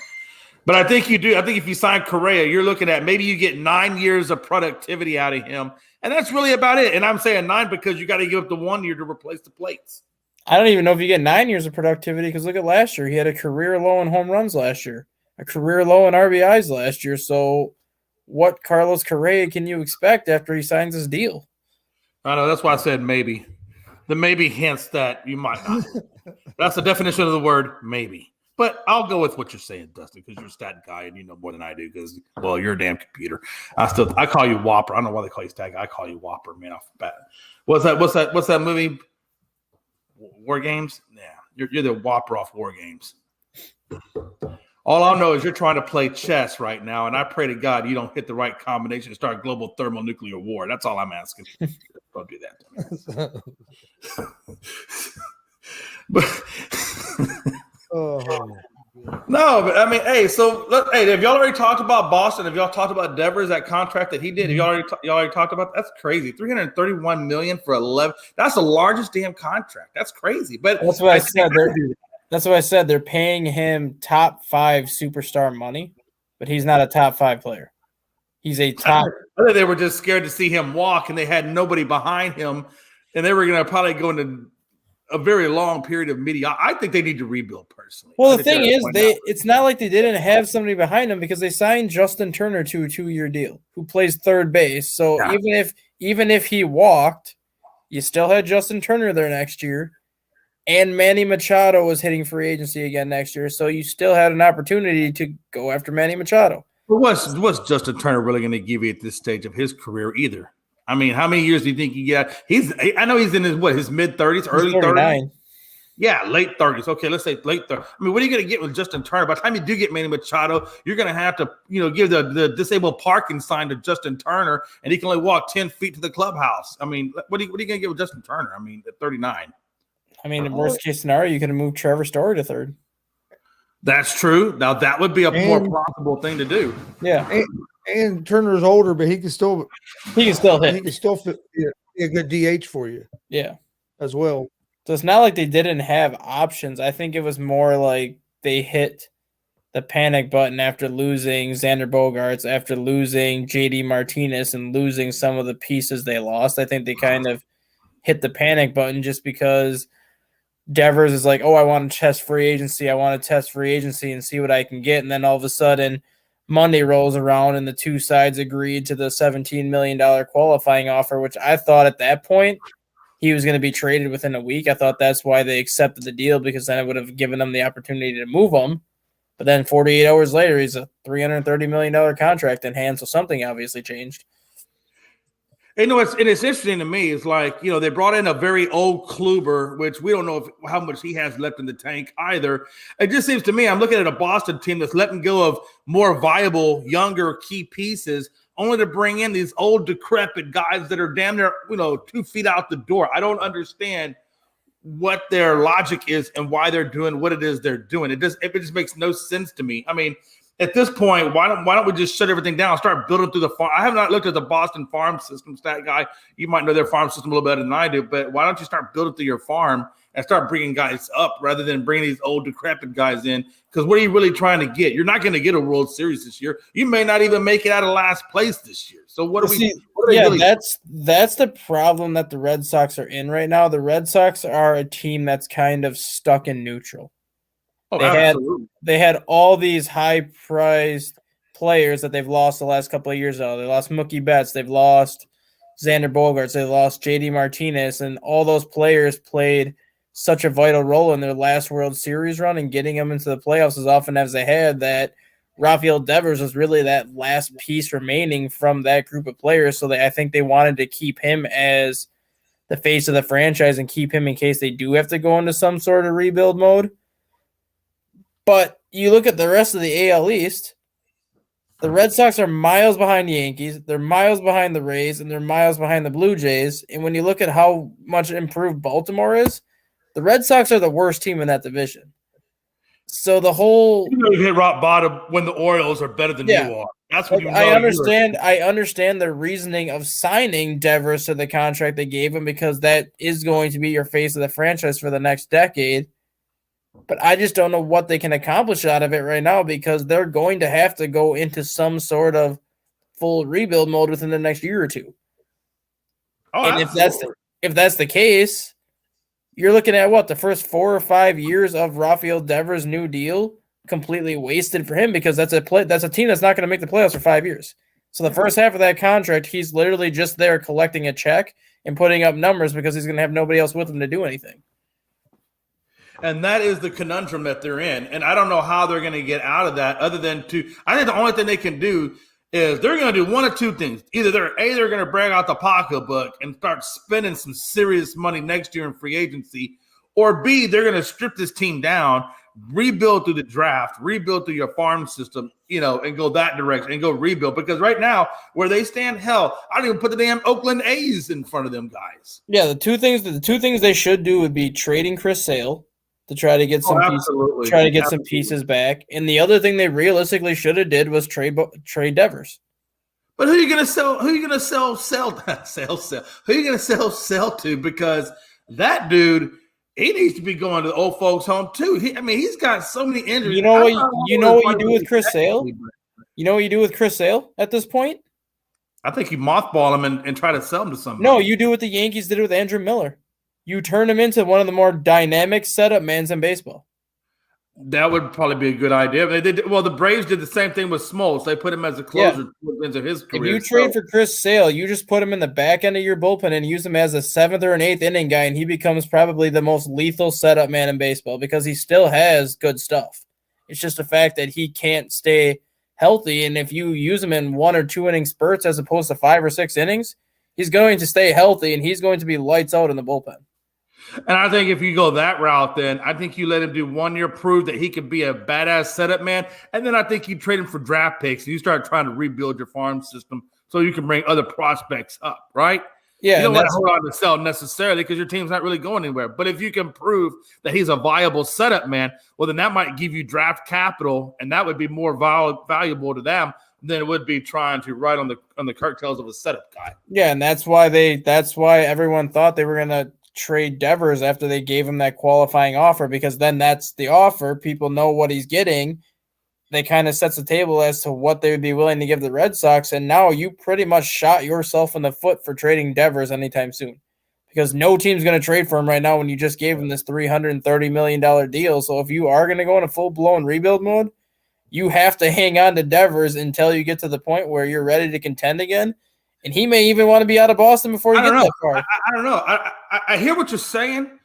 But I think you do. I think if you sign Correa, you're looking at maybe you get 9 years of productivity out of him. And that's really about it. And I'm saying 9 because you got to give up the 1 year to replace the plates. I don't even know if you get 9 years of productivity because look at last year. He had a career low in home runs last year, a career low in RBIs last year. So what Carlos Correa can you expect after he signs his deal? I know. That's why I said maybe. The maybe hints that you might not. That's the definition of the word maybe. But I'll go with what you're saying, Dustin, because you're a stat guy and you know more than I do because, well, you're a damn computer. I call you Whopper. I don't know why they call you stat guy. I call you Whopper, man, off the bat. What's that movie? War Games? Yeah, you're the Whopper off War Games. All I know is you're trying to play chess right now, and I pray to God you don't hit the right combination to start global thermonuclear war. That's all I'm asking. Don't do that to me. But no, but I mean, hey, have y'all already talked about Boston? Have y'all talked about Devers, that contract that he did? Have y'all already talked about that? That's crazy. $331 million for 11. That's the largest damn contract. That's crazy. But that's what I said. That's what I said. They're paying him top 5 superstar money, but he's not a top 5 player. He's a top. I think they were just scared to see him walk, and they had nobody behind him, and they were going to probably go into a very long period of mediocrity. I think they need to rebuild personally. Well, the thing is, it's not like they didn't have somebody behind them because they signed Justin Turner to a 2-year deal who plays third base. So even if he walked, you still had Justin Turner there next year, and Manny Machado was hitting free agency again next year. So you still had an opportunity to go after Manny Machado. But what's Justin Turner really going to give you at this stage of his career either? I mean, how many years do you think he got? I know he's in his mid-30s, early 30s. Yeah, late 30s. Okay, let's say late 30s. I mean, what are you going to get with Justin Turner? By the time you do get Manny Machado, you're going to have to, give the disabled parking sign to Justin Turner, and he can only walk 10 feet to the clubhouse. I mean, what are you going to get with Justin Turner? I mean, at 39. I mean, in worst case scenario, you could have moved Trevor Story to third. That's true. Now, that would be a more plausible thing to do. Yeah. And Turner's older, but he can still hit. He can still be a good DH for you. Yeah. As well. So it's not like they didn't have options. I think it was more like they hit the panic button after losing Xander Bogaerts, after losing JD Martinez, and losing some of the pieces they lost. I think they kind of hit the panic button just because Devers is like, oh, I want to test free agency. I want to test free agency and see what I can get. And then all of a sudden, Monday rolls around and the two sides agreed to the $17 million qualifying offer, which I thought at that point he was going to be traded within a week. I thought that's why they accepted the deal, because then it would have given them the opportunity to move him. But then 48 hours later, he's a $330 million contract in hand, so something obviously changed. And it's interesting to me. It's like, they brought in a very old Kluber, which we don't know how much he has left in the tank either. It just seems to me, I'm looking at a Boston team that's letting go of more viable, younger key pieces, only to bring in these old, decrepit guys that are damn near, 2 feet out the door. I don't understand what their logic is and why they're doing what it is they're doing. It just makes no sense to me. I mean, at this point, why don't we just shut everything down and start building through the farm? I have not looked at the Boston farm system, stat guy. You might know their farm system a little better than I do, but why don't you start building through your farm and start bringing guys up rather than bringing these old, decrepit guys in? Because what are you really trying to get? You're not going to get a World Series this year. You may not even make it out of last place this year. So what are we? That's the problem that the Red Sox are in right now. The Red Sox are a team that's kind of stuck in neutral. They had all these high-priced players that they've lost the last couple of years. They lost Mookie Betts. They've lost Xander Bogaerts. They lost JD Martinez. And all those players played such a vital role in their last World Series run and getting them into the playoffs as often as they had, that Rafael Devers was really that last piece remaining from that group of players. So I think they wanted to keep him as the face of the franchise and keep him in case they do have to go into some sort of rebuild mode. But you look at the rest of the AL East, the Red Sox are miles behind the Yankees, they're miles behind the Rays, and they're miles behind the Blue Jays. And when you look at how much improved Baltimore is, the Red Sox are the worst team in that division. So the whole you hit rock bottom when the Orioles are better than you are. That's what I understand. I understand the reasoning of signing Devers to the contract they gave him, because that is going to be your face of the franchise for the next decade. But I just don't know what they can accomplish out of it right now, because they're going to have to go into some sort of full rebuild mode within the next year or two. Oh, and if that's the case, you're looking at the first 4 or 5 years of Rafael Devers' new deal completely wasted for him, because that's a team that's not going to make the playoffs for 5 years. So the first half of that contract, he's literally just there collecting a check and putting up numbers, because he's going to have nobody else with him to do anything. And that is the conundrum that they're in. And I don't know how they're going to get out of that other than I think the only thing they can do is they're going to do one of two things. Either they're going to brag out the pocketbook and start spending some serious money next year in free agency, or B, they're going to strip this team down, rebuild through the draft, rebuild through your farm system, and go that direction and go rebuild. Because right now, where they stand, hell, I don't even put the damn Oakland A's in front of them guys. Yeah, the two things they should do would be trading Chris Sale to try to get some pieces back, and the other thing they realistically should have did was trade Devers. But who are you going to sell? Who are you going to sell Who are you going to sell to? Because that dude, he needs to be going to the old folks' home too. He's got so many injuries. You know what you do with Chris Sale? You know what you do with Chris Sale at this point? I think you mothball him and try to sell him to somebody. No, you do what the Yankees did with Andrew Miller. You turn him into one of the more dynamic setup mans in baseball. That would probably be a good idea. The Braves did the same thing with Smoltz. They put him as a closer into his career. If you trade for Chris Sale, you just put him in the back end of your bullpen and use him as a 7th or an 8th inning guy, and he becomes probably the most lethal setup man in baseball, because he still has good stuff. It's just the fact that he can't stay healthy, and if you use him in 1 or 2 inning spurts as opposed to 5 or 6 innings, he's going to stay healthy, and he's going to be lights out in the bullpen. And I think if you go that route, then I think you let him do 1 year, prove that he could be a badass setup man, and then I think you trade him for draft picks, and you start trying to rebuild your farm system so you can bring other prospects up, right? Yeah, you don't want to hold on to sell necessarily because your team's not really going anywhere. But if you can prove that he's a viable setup man, well, then that might give you draft capital, and that would be more valuable to them than it would be trying to ride on the coattails of a setup guy. Yeah, and that's why everyone thought they were gonna trade Devers after they gave him that qualifying offer, because then that's the offer. People know what he's getting. They kind of sets the table as to what they would be willing to give the Red Sox, and now you pretty much shot yourself in the foot for trading Devers anytime soon, because no team's going to trade for him right now when you just gave him this $330 million deal. So if you are going to go in a full-blown rebuild mode, you have to hang on to Devers until you get to the point where you're ready to contend again, and he may even want to be out of Boston before you get that far. I don't know. I hear what you're saying,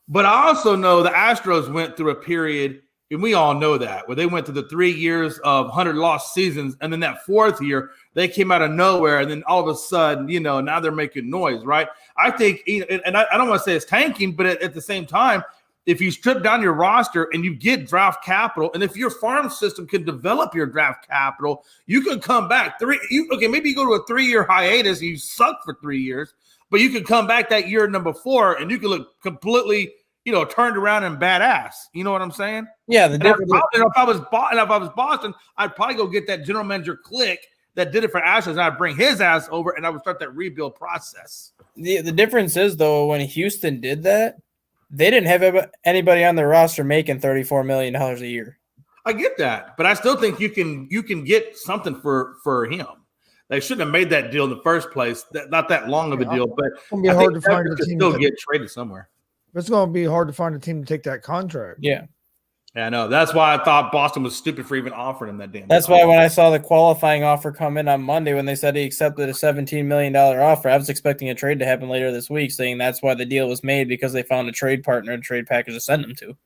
but I also know the Astros went through a period – and we all know that, where they went through the 3 years of 100 lost seasons, and then that 4th year, they came out of nowhere, and then all of a sudden, now they're making noise, right? I think, and I don't want to say it's tanking, but at the same time, if you strip down your roster and you get draft capital, and if your farm system can develop your draft capital, you can come back. Maybe you go to a 3-year hiatus and you suck for 3 years, but you can come back that year number 4, and you can look completely – turned around and badass. You know what I'm saying? Yeah. If I was Boston, I'd probably go get that general manager click that did it for Astros, and I'd bring his ass over, and I would start that rebuild process. The difference is, though, when Houston did that, they didn't have anybody on their roster making $34 million a year. I get that, but I still think you can get something for him. They shouldn't have made that deal in the first place. Not that long of a deal, but it's going to be hard to find a team still get traded somewhere. It's going to be hard to find a team to take that contract. Yeah. Yeah, I know. That's why I thought Boston was stupid for even offering him that damn. That's why when I saw the qualifying offer come in on Monday, when they said he accepted a $17 million offer, I was expecting a trade to happen later this week, saying that's why the deal was made, because they found a trade partner and trade package to send him to.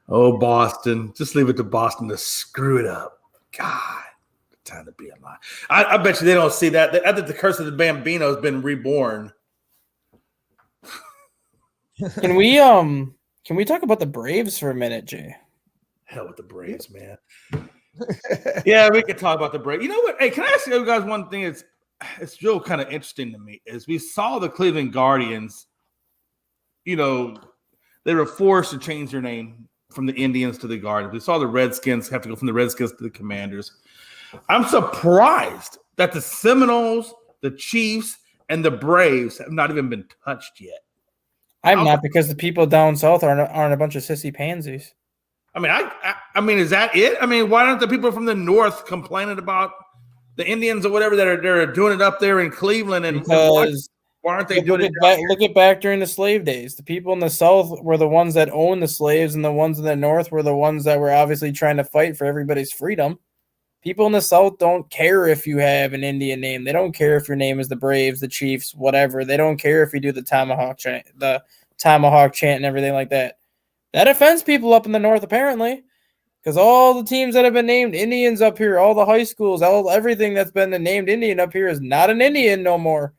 Oh, Boston. Just leave it to Boston to screw it up. God, time to be alive. I bet you they don't see that. I think the curse of the Bambino has been reborn. Can we talk about the Braves for a minute, Jay? Hell with the Braves, man. Yeah, we can talk about the Braves. You know what? Hey, can I ask you guys one thing? It's real kind of interesting to me is we saw the Cleveland Guardians. They were forced to change their name from the Indians to the Guardians. We saw the Redskins have to go from the Redskins to the Commanders. I'm surprised that the Seminoles, the Chiefs, and the Braves have not even been touched yet. I'm not, because the people down south aren't a bunch of sissy pansies. I mean, is that it? I mean, why aren't the people from the north complaining about the Indians or whatever that are doing it up there in Cleveland? And why aren't they doing it? Look at back during the slave days. The people in the south were the ones that owned the slaves, and the ones in the north were the ones that were obviously trying to fight for everybody's freedom. People in the south don't care if you have an Indian name. They don't care if your name is the Braves, the Chiefs, whatever. They don't care if you do the tomahawk chant and everything like that. That offends people up in the north, apparently, because all the teams that have been named Indians up here, all the high schools, everything that's been named Indian up here is not an Indian no more.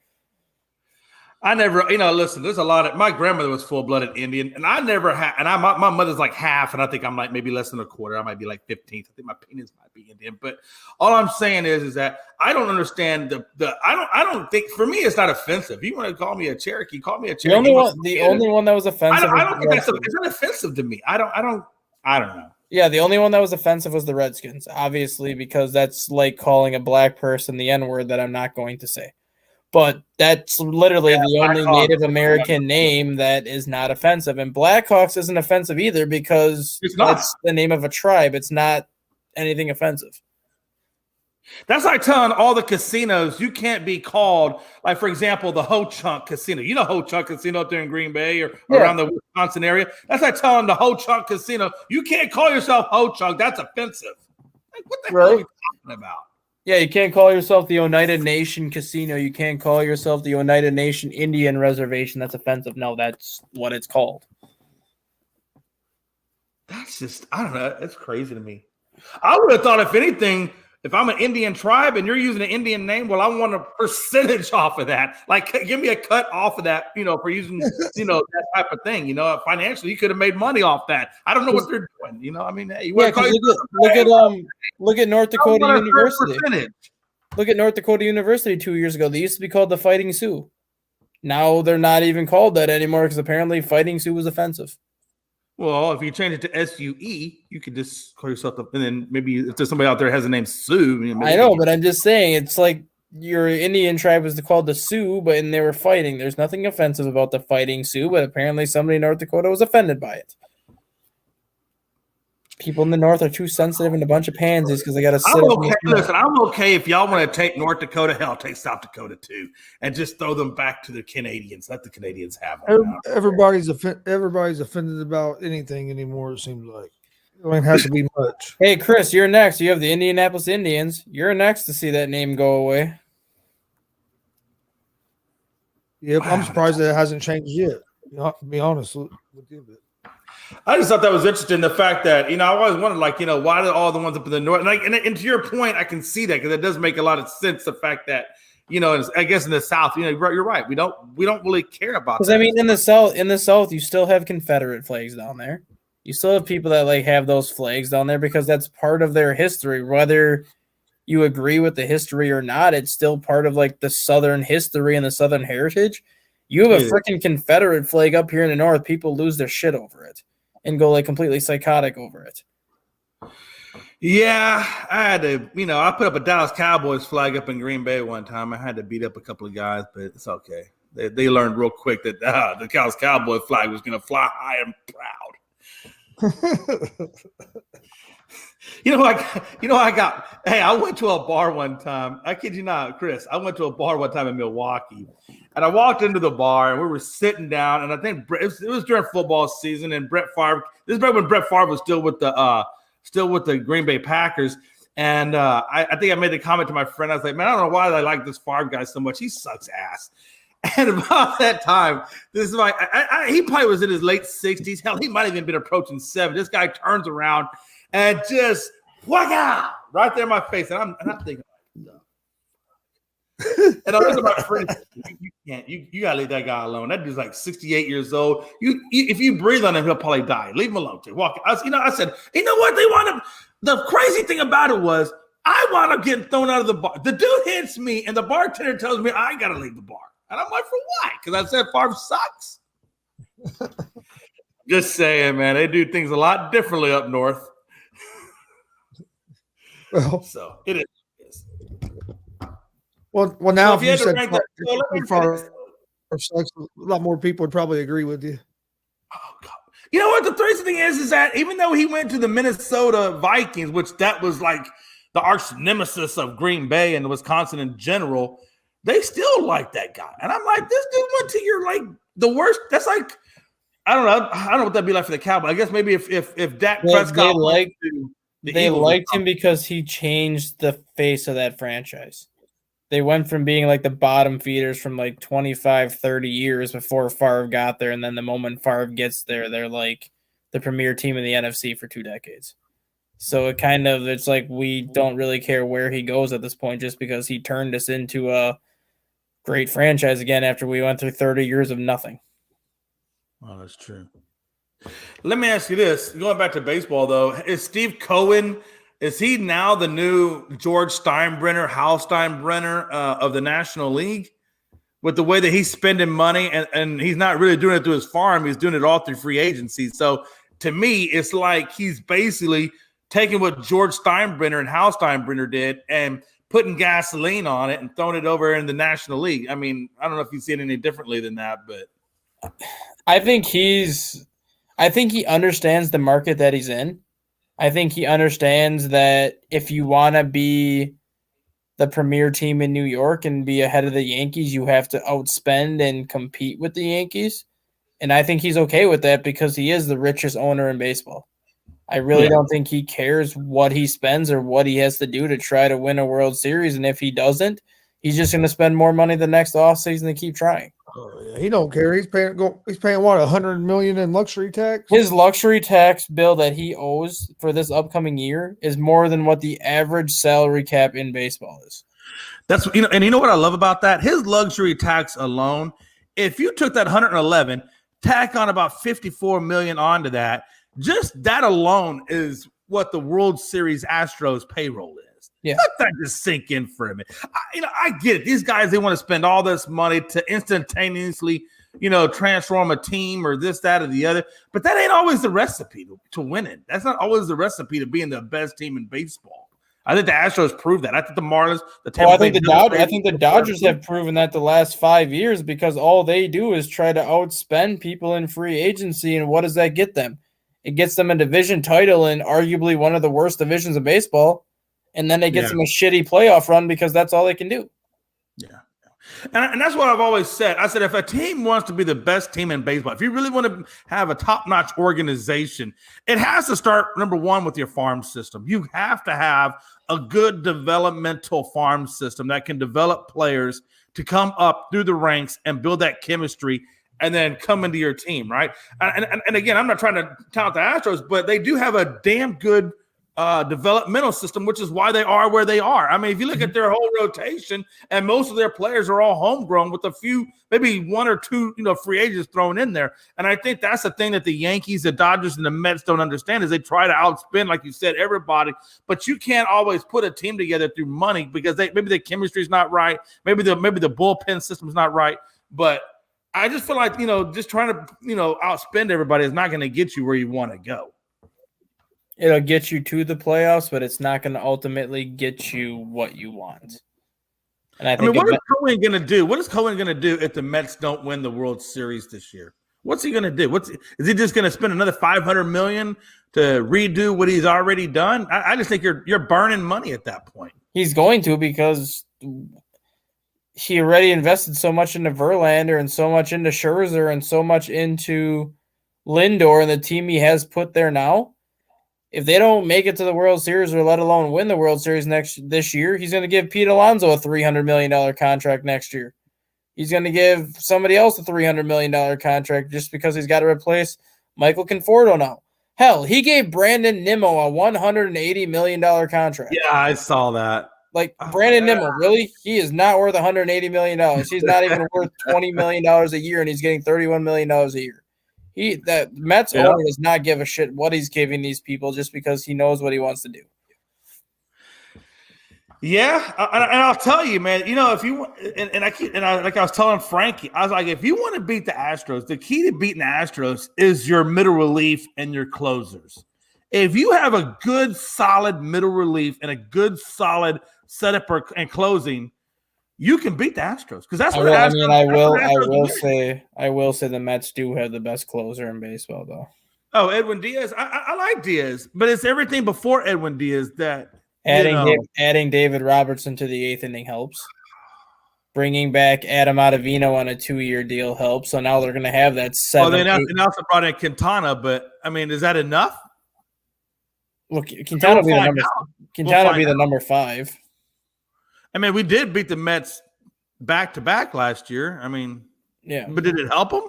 I never, listen, there's a lot of, my grandmother was full-blooded Indian, and I never had, and my mother's like half, and I think I'm like maybe less than a quarter. I might be like 15th. I think my penis might be Indian. But all I'm saying is that I don't understand I don't think, for me, it's not offensive. You want to call me a Cherokee, call me a Cherokee. The only one that was offensive. I don't think it's not offensive to me. I don't know. Yeah, the only one that was offensive was the Redskins, obviously, because that's like calling a black person the N-word that I'm not going to say. But that's literally the only Native American name that is not offensive. And Blackhawks isn't offensive either, because it's the name of a tribe. It's not anything offensive. That's like telling all the casinos you can't be called, like, for example, the Ho Chunk Casino. You know Ho Chunk Casino up there in Green Bay or around the Wisconsin area? That's like telling the Ho Chunk Casino, you can't call yourself Ho Chunk. That's offensive. Like, what the hell are you talking about? Yeah, you can't call yourself the Oneida Nation Casino. You can't call yourself the Oneida Nation Indian Reservation. That's offensive. No, that's what it's called. That's just, I don't know. It's crazy to me. I would have thought, if anything, if I'm an Indian tribe and you're using an Indian name, well, I want a percentage off of that. Like, give me a cut off of that, for using, that type of thing. Financially, you could have made money off that. I don't know what they're doing. Hey, you want to look at North Dakota University. Percentage. Look at North Dakota University 2 years ago. They used to be called the Fighting Sioux. Now they're not even called that anymore because apparently Fighting Sioux was offensive. Well, if you change it to SUE, you could just call yourself up, and then maybe if there's somebody out there that has the name Sue. I know, but I'm just saying it's like your Indian tribe was called the Sioux, and they were fighting. There's nothing offensive about the Fighting Sioux, but apparently somebody in North Dakota was offended by it. People in the North are too sensitive and a bunch of pansies because they got to sit. Listen, I'm okay if y'all want to take North Dakota. Hell, take South Dakota too, and just throw them back to the Canadians. Let the Canadians have them. Everybody's offended about anything anymore. It seems like it don't have to be much. Hey, Chris, you're next. You have the Indianapolis Indians. You're next to see that name go away. Yep, I'm surprised that it hasn't changed yet. To be honest with you, but. I just thought that was interesting. The fact that, I always wondered, why did all the ones up in the North, and to your point, I can see that because it does make a lot of sense. The fact that, I guess in the South, you're right. We don't really care about that. Because I mean, in the South, you still have Confederate flags down there. You still have people that have those flags down there because that's part of their history. Whether you agree with the history or not, it's still part of the Southern history and the Southern heritage. You have a freaking Confederate flag up here in the North. People lose their shit over it and go completely psychotic over it. Yeah, I had to, I put up a Dallas Cowboys flag up in Green Bay one time. I had to beat up a couple of guys, but it's okay. They learned real quick that the Dallas Cowboy flag was going to fly high and proud. I went to a bar one time. I kid you not, Chris. I went to a bar one time in Milwaukee, and I walked into the bar, and we were sitting down, and I think it was during football season, and Brett Favre. This is back when Brett Favre was still with the Green Bay Packers, and I think I made the comment to my friend. I was like, man, I don't know why I like this Favre guy so much. He sucks ass. And about that time, this is he probably was in his late 60s. Hell, he might have even been approaching 70. This guy turns around and just whack right there in my face. And I'm thinking, and I look at my friend, you gotta leave that guy alone. That dude's 68 years old. If you breathe on him, he'll probably die. Leave him alone. Walk. I said, you know what? They want him. The crazy thing about it was I wound up getting thrown out of the bar. The dude hits me, and the bartender tells me I gotta leave the bar. And I'm like, for what? Because I said Favre sucks. Just saying, man. They do things a lot differently up north. Well, so it is. Well, now if you said Favre sucks, a lot more people would probably agree with you. Oh, God. You know what? The crazy thing is that even though he went to the Minnesota Vikings, which that was the arch nemesis of Green Bay and Wisconsin in general, they still like that guy. And I'm like, this dude went to your the worst. That's I don't know what that'd be like for the Cowboys. I guess maybe if Dak Prescott they liked him because he changed the face of that franchise. They went from being the bottom feeders from 25, 30 years before Favre got there. And then the moment Favre gets there, they're the premier team in the NFC for 2 decades. So it's we don't really care where he goes at this point just because he turned us into a great franchise again after we went through 30 years of nothing. Oh, that's true. Let me ask you this. Going back to baseball, though, is Steve Cohen, is he now the new George Steinbrenner, Hal Steinbrenner of the National League? With the way that he's spending money and he's not really doing it through his farm, he's doing it all through free agency. So to me, it's like he's basically taking what George Steinbrenner and Hal Steinbrenner did and putting gasoline on it and throwing it over in the National League. I mean, I don't know if you see it any differently than that, but I think he understands the market that he's in. I think he understands that if you want to be the premier team in New York and be ahead of the Yankees, you have to outspend and compete with the Yankees. And I think he's okay with that because he is the richest owner in baseball. I really don't think he cares what he spends or what he has to do to try to win a World Series. And if he doesn't, He's just going to spend more money the next offseason to keep trying. Oh, yeah. He don't care. He's paying what, $100 million in luxury tax? His luxury tax bill that he owes for this upcoming year is more than what the average salary cap in baseball is. That's and you know what I love about that? His luxury tax alone, if you took that 111, tack on about 54 million onto that, just that alone is what the World Series Astros payroll is. Yeah. Let that just sink in for a minute. I get it. These guys, they want to spend all this money to instantaneously, transform a team or this, that, or the other. But that ain't always the recipe to winning. That's not always the recipe to being the best team in baseball. I think the Astros proved that. I think the Marlins, the Tampa Bay I think the Dodgers have proven that the last 5 years because all they do is try to outspend people in free agency. And what does that get them? It gets them a division title in arguably one of the worst divisions of baseball. And then it gets them a shitty playoff run because that's all they can do. Yeah. And that's what I've always said. I said, if a team wants to be the best team in baseball, if you really want to have a top-notch organization, it has to start, number one, with your farm system. You have to have a good developmental farm system that can develop players to come up through the ranks and build that chemistry and then come into your team, right? And again, I'm not trying to tout the Astros, but they do have a damn good developmental system, which is why they are where they are. I mean, if you look at their whole rotation, and most of their players are all homegrown with a few, maybe one or two, free agents thrown in there. And I think that's the thing that the Yankees, the Dodgers, and the Mets don't understand is they try to outspend, like you said, everybody. But you can't always put a team together through money because maybe the chemistry is not right, maybe the bullpen system is not right. But I just feel like just trying to outspend everybody is not going to get you where you want to go. It'll get you to the playoffs, but it's not going to ultimately get you what you want. And I think what is Cohen going to do? What is Cohen going to do if the Mets don't win the World Series this year? What's he going to do? Is he just going to spend another $500 million to redo what he's already done? I just think you're burning money at that point. He's going to because he already invested so much into Verlander and so much into Scherzer and so much into Lindor and the team he has put there now. If they don't make it to the World Series or let alone win the World Series this year, he's going to give Pete Alonso a $300 million contract next year. He's going to give somebody else a $300 million contract just because he's got to replace Michael Conforto now. Hell, he gave Brandon Nimmo a $180 million contract. Yeah, I saw that. Like, Brandon Nimmo, really? He is not worth $180 million. He's not even worth $20 million a year, and he's getting $31 million a year. The Mets owner does not give a shit what he's giving these people just because he knows what he wants to do. Yeah, and I'll tell you, man. If you like I was telling Frankie, I was like, if you want to beat the Astros, the key to beating the Astros is your middle relief and your closers. If you have a good, solid middle relief and a good, solid setup and closing, you can beat the Astros because that's what I will say the Mets do have the best closer in baseball, though. Oh, Edwin Diaz. I like Diaz, but it's everything before Edwin Diaz that adding David Robertson to the 8th inning helps. Bringing back Adam Ottavino on a 2-year deal helps. So now they're going to have that 7. They also brought in Quintana, but I mean, is that enough? Look, Quintana will be the number 5. I mean, we did beat the Mets back-to-back last year. I mean, yeah. But did it help them?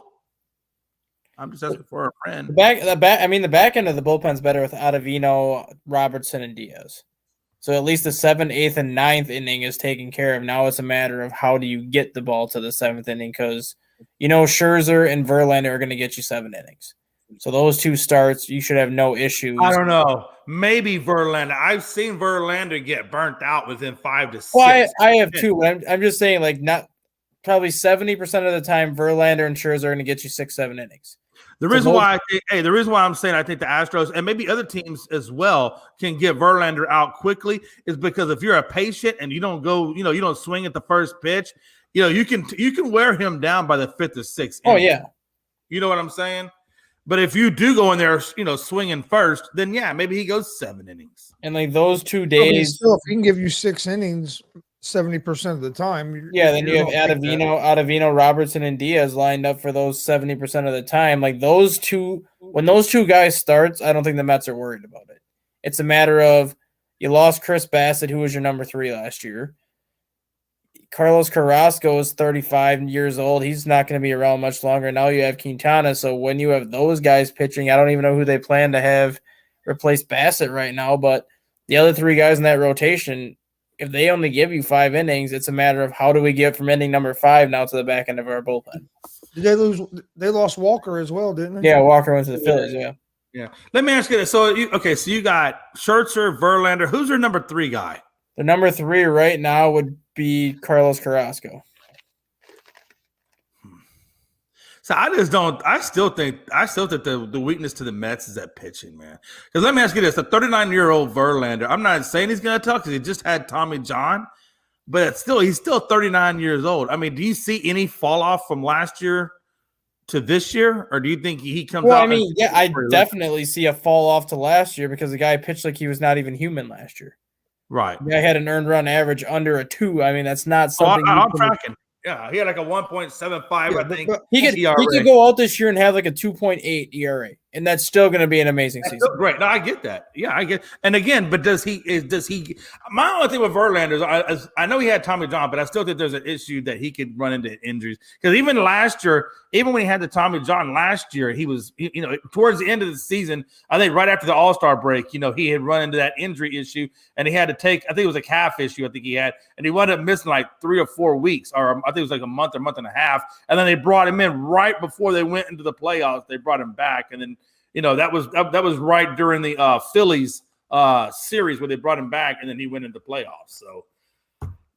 I'm just asking for a friend. The back end of the bullpen's better with Ottavino, Robertson, and Diaz. So at least the 7th, 8th, and 9th inning is taken care of. Now it's a matter of how do you get the ball to the 7th inning because, Scherzer and Verlander are going to get you 7 innings. So those 2 starts, you should have no issues. I don't know. Maybe Verlander. I've seen Verlander get burnt out within 5 to 6. Well, I have too, but I'm just saying, like, not probably 70% of the time, Verlander and Scherzer are going to get you 6-7 innings. The reason why I'm saying I think the Astros and maybe other teams as well can get Verlander out quickly is because if you're a patient and you don't go, you don't swing at the first pitch, you can wear him down by the 5th or 6th. Oh yeah, you know what I'm saying. But if you do go in there, swinging first, then yeah, maybe he goes 7 innings. And like those 2 days, still, if he can give you 6 innings 70% of the time, then you have Ottavino, Robertson, and Diaz lined up for those 70% of the time. Like those 2, when those 2 guys starts, I don't think the Mets are worried about it. It's a matter of you lost Chris Bassett, who was your number 3 last year. Carlos Carrasco is 35 years old. He's not going to be around much longer. Now you have Quintana. So when you have those guys pitching, I don't even know who they plan to have replace Bassett right now. But the other three guys in that rotation, if they only give you 5 innings, it's a matter of how do we get from inning number 5 now to the back end of our bullpen. Did they lose? They lost Walker as well, didn't they? Yeah, Walker went to the Phillies. Yeah. Yeah. Let me ask you this. So you got Scherzer, Verlander. Who's your number 3 guy? The number 3 right now would be Carlos Carrasco. So I still think the weakness to the Mets is that pitching, man. Because let me ask you this: a 39-year-old Verlander. I'm not saying he's going to talk because he just had Tommy John, but he's still 39 years old. I mean, do you see any fall off from last year to this year, or do you think he comes out? I mean, yeah, I definitely see a fall off to last year because the guy pitched like he was not even human last year. Right. The guy had an earned run average under a 2. I mean, that's not something. I'm tracking. Yeah, he had like a 1.75, I think. But he could go out this year and have like a 2.8 ERA, and that's still going to be an amazing season. Great. No, I get that. Yeah, I get. And again, but does he? My only thing with Verlander is I know he had Tommy John, but I still think there's an issue that he could run into injuries because even last year, even when he had the Tommy John last year, he was towards the end of the season. I think right after the All-Star break, he had run into that injury issue, and he had to take. I think it was a calf issue. I think he had, and he wound up missing like 3 or 4 weeks, or I think it was like a month or month and a half. And then they brought him in right before they went into the playoffs. They brought him back, and then. That was right during the Phillies series where they brought him back, and then he went into the playoffs. So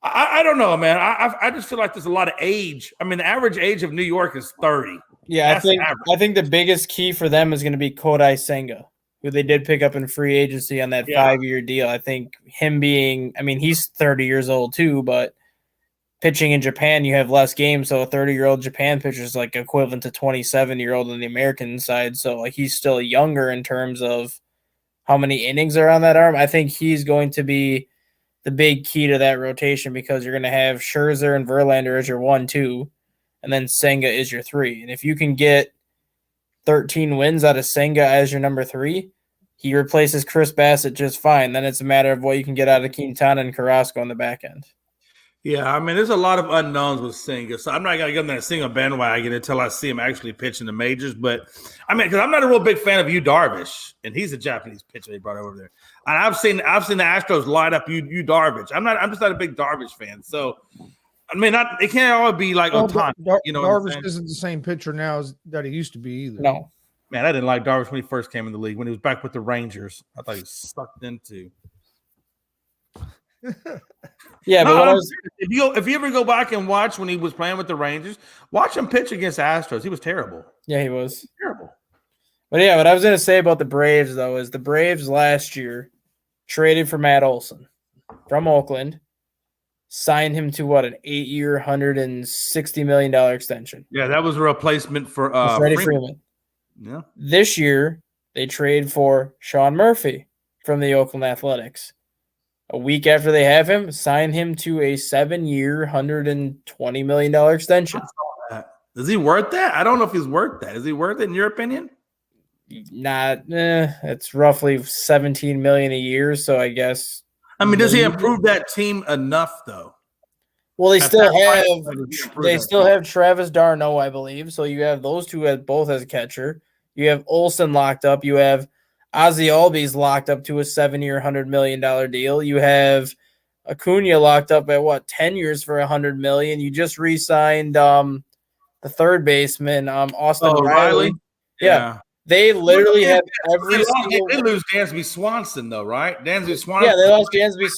I don't know, man. I just feel like there's a lot of age. I mean, the average age of New York is 30. Yeah, I think the biggest key for them is going to be Kodai Senga, who they did pick up in free agency on that 5-year deal. I think him being, he's 30 years old too, but pitching in Japan, you have less games, so a 30-year-old Japan pitcher is like equivalent to 27-year-old on the American side. So like he's still younger in terms of how many innings are on that arm. I think he's going to be the big key to that rotation because you're going to have Scherzer and Verlander as your 1-2, and then Senga is your 3. And if you can get 13 wins out of Senga as your number 3, he replaces Chris Bassett just fine. Then it's a matter of what you can get out of Quintana and Carrasco on the back end. Yeah, there's a lot of unknowns with Senga, so I'm not going to get on that Senga bandwagon until I see him actually pitch in the majors. But, because I'm not a real big fan of Yu Darvish, and he's a Japanese pitcher they brought over there. And I've seen the Astros light up Yu Darvish. I'm just not a big Darvish fan. So, it can't all be like Otani. Darvish isn't the same pitcher now that he used to be either. No. Man, I didn't like Darvish when he first came in the league, when he was back with the Rangers. I thought he was sucked into. Yeah, but if you ever go back and watch when he was playing with the Rangers, watch him pitch against the Astros. He was terrible. Yeah, he was terrible. But yeah, what I was going to say about the Braves though is the Braves last year traded for Matt Olson from Oakland, signed him to an 8-year, $160 million extension. Yeah, that was a replacement for Freddie Freeman. Yeah. This year they trade for Sean Murphy from the Oakland Athletics. A week after they have him, sign him to a 7-year, $120 million extension. Is he worth that? I don't know if he's worth that. Is he worth it in your opinion? It's roughly $17 million a year. So I guess. Does he improve that team enough though? Well, they still have Travis d'Arnaud, I believe. So you have those two both as a catcher. You have Olsen locked up. You have Ozzie Albies locked up to a 7-year, $100 million deal. You have Acuna locked up at 10 years for $100 million. You just re-signed the third baseman, Austin Riley. Yeah. They literally have every single. They lose Dansby Swanson though, right? Dansby Swanson. Yeah, they lost Dansby.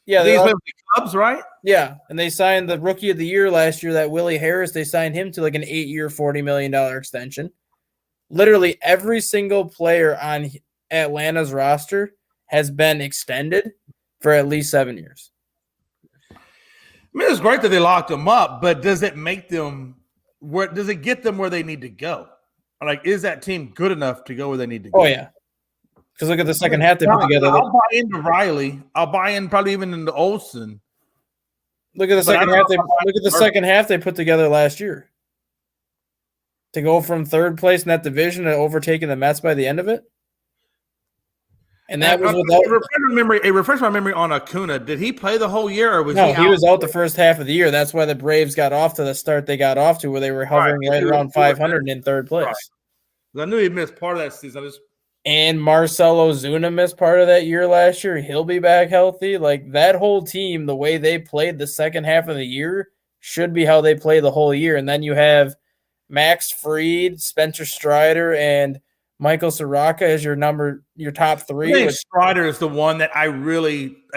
Yeah, these the Cubs, right? Yeah, and they signed the rookie of the year last year, that Willie Harris. They signed him to like an 8-year, $40 million extension. Literally every single player on Atlanta's roster has been extended for at least 7 years. It's great that they locked them up, but does it make them does it get them where they need to go? Like, is that team good enough to go where they need to go? Oh, yeah. Because look at the second half they put together. I'll buy into Riley. I'll buy in probably even into Olsen. Look at the second half. Look at the second half they put together last year. To go from third place in that division to overtaking the Mets by the end of it. And that was without. Refresh my memory on Acuna. Did he play the whole year, or was No, he he was out the first half of the year. That's why the Braves got off to the start they got off to, where they were hovering right around 500 in third place. I knew he missed part of that season. And Marcelo Ozuna missed part of that year last year. He'll be back healthy. Like that whole team, the way they played the second half of the year should be how they play the whole year. And then you have Max Fried, Spencer Strider, and Michael Soroka as your top three. I think Strider is the one that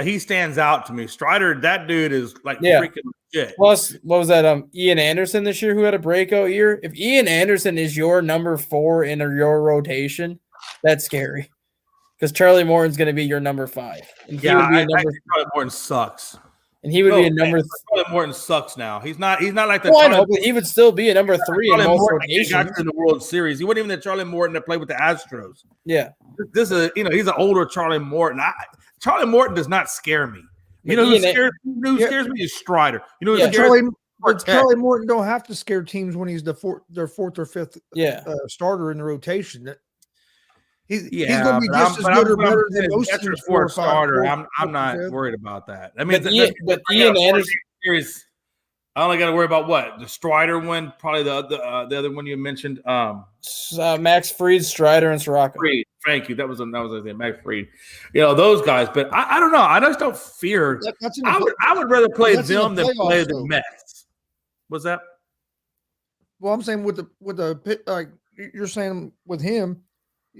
he stands out to me. Strider, that dude is like freaking legit. Plus, what was that? Ian Anderson this year who had a breakout year. If Ian Anderson is your number 4 in your rotation, that's scary. Because Charlie Morton's going to be your number 5. And Charlie Morton sucks. And he would be a number. Charlie Morton sucks now. He's not like the. Well, I know, but he would still be a number 3 in most rotations. He got in the World Series. He wasn't even the Charlie Morton that played with the Astros. Yeah, this is he's an older Charlie Morton. Charlie Morton does not scare me. Who scares me is Strider. Charlie Morton don't have to scare teams when he's their fourth or fifth starter in the rotation. He's going to be just as good or better than most teams. For a starter, I'm not worried about that. I mean, but Ian Anderson. I only got to worry about what the Strider one, probably the other one you mentioned. Max Fried, Strider, and Soroka. Fried, thank you. That was Max Fried. Those guys. But I don't know. I just don't fear. I would rather play them than play the Mets. What's that? Well, I'm saying with the like you're saying with him.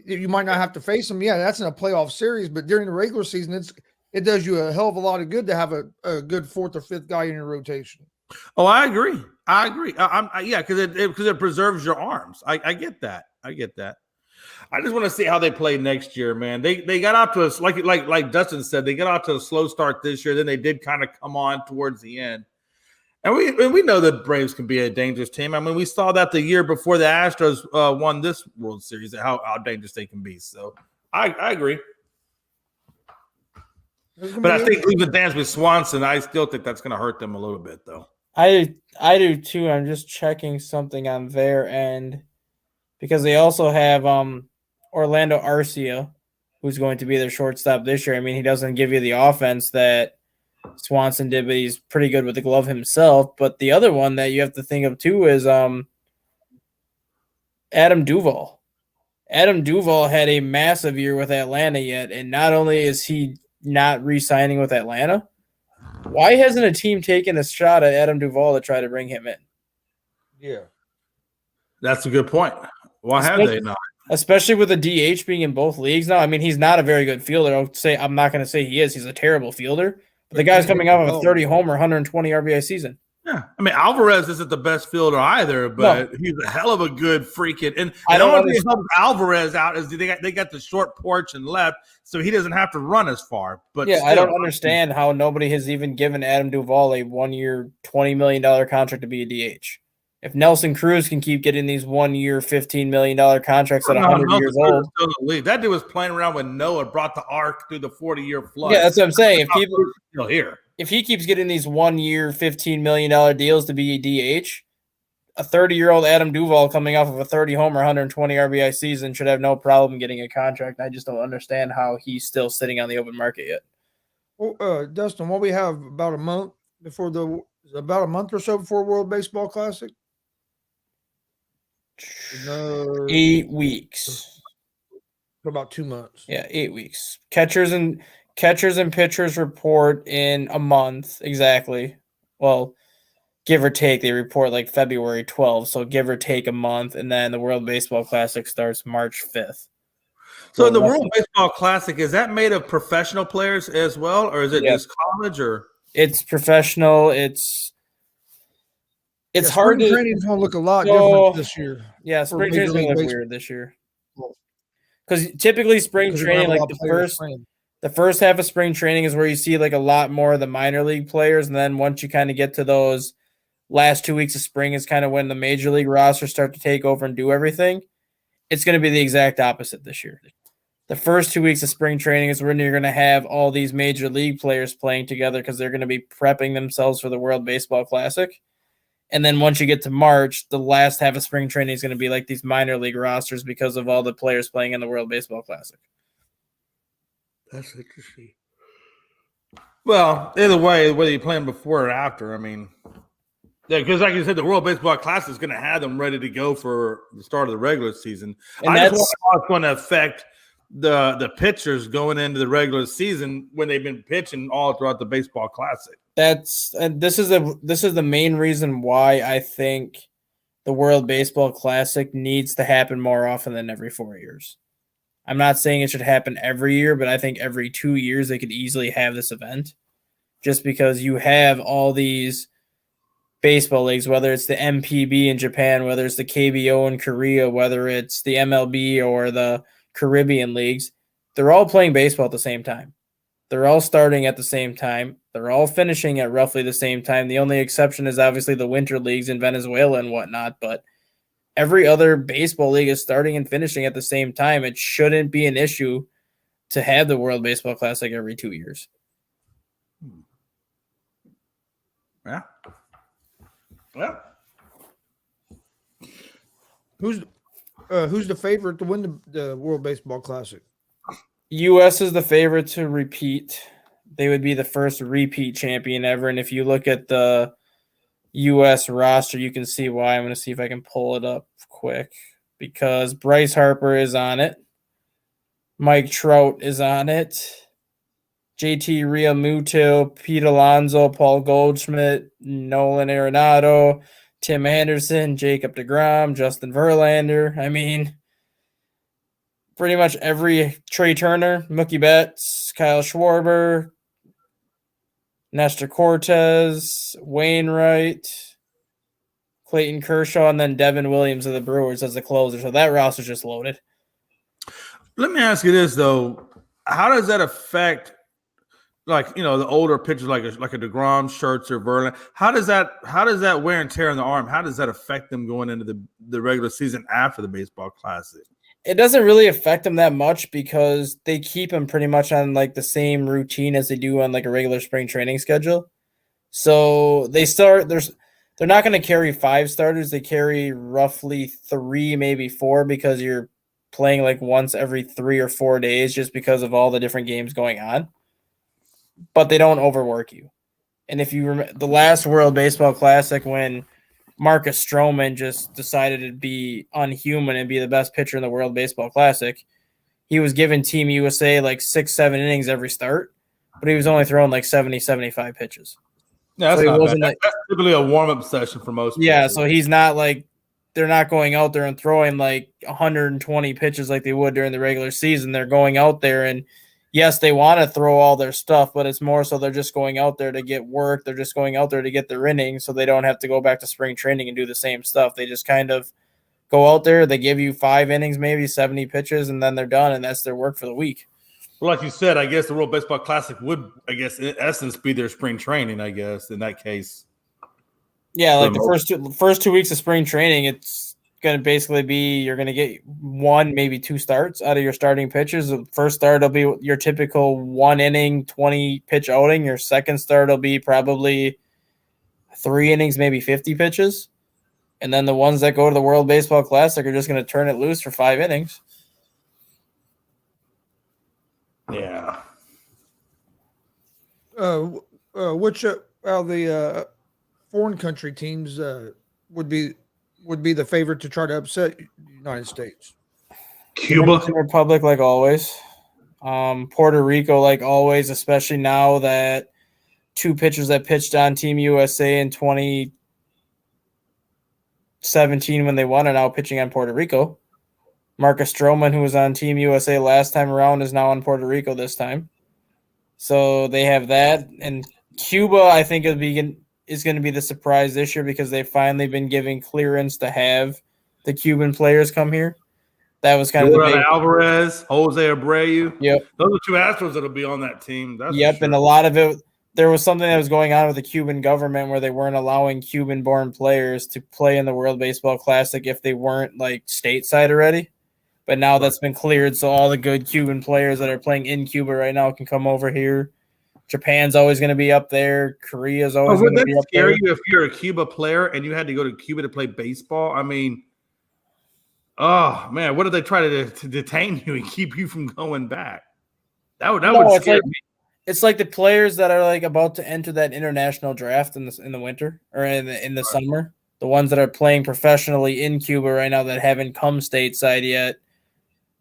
You might not have to face them. Yeah, that's in a playoff series, but during the regular season, it does you a hell of a lot of good to have a good 4th or 5th guy in your rotation. Oh, I agree. Because it preserves your arms. I get that. I just want to see how they play next year, man. They got out to us like Dustin said. They got out to a slow start this year. Then they did kind of come on towards the end. And we know that Braves can be a dangerous team. I mean, we saw that the year before the Astros won this World Series, how dangerous they can be. So I agree. But I think leaving dance with Swanson, I still think that's going to hurt them a little bit, though. I do too. I'm just checking something on their end because they also have Orlando Arcia, who's going to be their shortstop this year. I mean, he doesn't give you the offense that Swanson did, but he's pretty good with the glove himself. But the other one that you have to think of too is Adam Duvall. Adam Duvall had a massive year with Atlanta yet, and not only is he not re-signing with Atlanta, why hasn't a team taken a shot at Adam Duvall to try to bring him in? Yeah. That's a good point. Why have they not? Especially with the DH being in both leagues now. I mean, he's not a very good fielder. I'm not going to say he is. He's a terrible fielder. But the guy's coming off of a 30-homer, 120 RBI season. Yeah. I mean, Alvarez isn't the best fielder either, but he's a hell of a good freaking – and I don't know what Alvarez out is they got the short porch and left, so he doesn't have to run as far. But I don't understand how nobody has even given Adam Duvall a 1-year, $20 million contract to be a DH. If Nelson Cruz can keep getting these 1-year, $15 million contracts at 100 years old. That dude was playing around with Noah, brought the ark through the 40-year flood. Yeah, that's what I'm saying. If people still here. If he keeps getting these 1-year, $15 million deals to be a DH, a 30-year-old Adam Duvall coming off of a 30-homer, 120 RBI season should have no problem getting a contract. I just don't understand how he's still sitting on the open market yet. Well, Dustin, what we have about a month or so before World Baseball Classic? 8 weeks. For about 2 months. Yeah, 8 weeks. Catchers and pitchers report in a month exactly. Well, give or take, they report like February 12th, so give or take a month, and then the World Baseball Classic starts March 5th. So the World Baseball Classic, is that made of professional players as well, or is it just college? Or it's professional. It's hard to. Training's going to look a lot different this year. Yeah, spring training's going to look weird this year. Because typically spring training, like the first half of spring training is where you see like a lot more of the minor league players, and then once you kind of get to those last 2 weeks of spring is kind of when the major league rosters start to take over and do everything. It's going to be the exact opposite this year. The first 2 weeks of spring training is when you're going to have all these major league players playing together because they're going to be prepping themselves for the World Baseball Classic. And then once you get to March, the last half of spring training is going to be like these minor league rosters because of all the players playing in the World Baseball Classic. That's interesting. Well, either way, whether you play them before or after, I mean, yeah, because like you said, the World Baseball Classic is going to have them ready to go for the start of the regular season. And I just that's wonder how it's going to affect the pitchers going into the regular season when they've been pitching all throughout the Baseball Classic. and this is the main reason why I think the World Baseball Classic needs to happen more often than every 4 years. I'm not saying it should happen every year, but I think every 2 years they could easily have this event, just because you have all these baseball leagues, whether it's the MPB in Japan, whether it's the KBO in Korea, whether it's the MLB or the Caribbean leagues, they're all playing baseball at the same time. They're all starting at the same time. They're all finishing at roughly the same time. The only exception is obviously the winter leagues in Venezuela and whatnot, but every other baseball league is starting and finishing at the same time. It shouldn't be an issue to have the World Baseball Classic every 2 years. Yeah. Yeah. Who's the favorite to win the World Baseball Classic? U.S. is the favorite to repeat. They would be the first repeat champion ever. And if you look at the U.S. roster, you can see why. I'm going to see if I can pull it up quick, because Bryce Harper is on it. Mike Trout is on it. JT Realmuto, Pete Alonso, Paul Goldschmidt, Nolan Arenado, Tim Anderson, Jacob deGrom, Justin Verlander. I mean, pretty much every Trey Turner, Mookie Betts, Kyle Schwarber, Nestor Cortez, Wainwright, Clayton Kershaw, and then Devin Williams of the Brewers as the closer. So that roster's just loaded. Let me ask you this though: how does that affect, like, you know, the older pitchers like a DeGrom, Scherzer, Verlander? How does that wear and tear on the arm? How does that affect them going into the regular season after the Baseball Classic? It doesn't really affect them that much because they keep them pretty much on like the same routine as they do on like a regular spring training schedule. So they're not going to carry 5 starters. They carry roughly 3, maybe 4, because you're playing like once every 3 or 4 days just because of all the different games going on. But they don't overwork you. And if you remember the last World Baseball Classic, when Marcus Stroman just decided to be unhuman and be the best pitcher in the World Baseball Classic, he was giving Team USA like 6-7 innings every start, but he was only throwing like 70-75 pitches. Yeah, that's so not bad. That's typically a warm-up session for most people. Yeah, so he's not like – they're not going out there and throwing like 120 pitches like they would during the regular season. They're going out there and – yes, they want to throw all their stuff, but it's more so they're just going out there to get work. They're just going out there to get their innings so they don't have to go back to spring training and do the same stuff. They just kind of go out there. They give you 5 innings, maybe 70 pitches, and then they're done, and that's their work for the week. Well, like you said, I guess the World Baseball Classic would, I guess, in essence, be their spring training, I guess, in that case. Yeah, like the first 2 weeks of spring training, it's going to basically be you're going to get 1, maybe 2 starts out of your starting pitchers. The first start will be your typical 1 inning, 20 pitch outing. Your second start will be probably 3 innings, maybe 50 pitches. And then the ones that go to the World Baseball Classic are just going to turn it loose for 5 innings. Yeah. Which out of the foreign country teams would be the favorite to try to upset the United States? Cuba. Dominican Republic, like always. Puerto Rico, like always, especially now that 2 pitchers that pitched on Team USA in 2017 when they won are now pitching on Puerto Rico. Marcus Stroman, who was on Team USA last time around, is now on Puerto Rico this time. So they have that. And Cuba, I think, is going to be the surprise this year because they've finally been giving clearance to have the Cuban players come here. That was kind of the big Alvarez, Jose Abreu. Yep. Those are 2 Astros that'll be on that team. That's yep, for sure. And a lot of it, there was something that was going on with the Cuban government where they weren't allowing Cuban-born players to play in the World Baseball Classic if they weren't like stateside already. But now that's been cleared, so all the good Cuban players that are playing in Cuba right now can come over here. Japan's always going to be up there. Korea's always going to be up there. Would that scare you if you're a Cuba player and you had to go to Cuba to play baseball? I mean, oh, man, what if they try to detain you and keep you from going back? That would No, it's scare like me. it's like the players that are like about to enter that international draft in the winter or in the summer. The ones that are playing professionally in Cuba right now that haven't come stateside yet.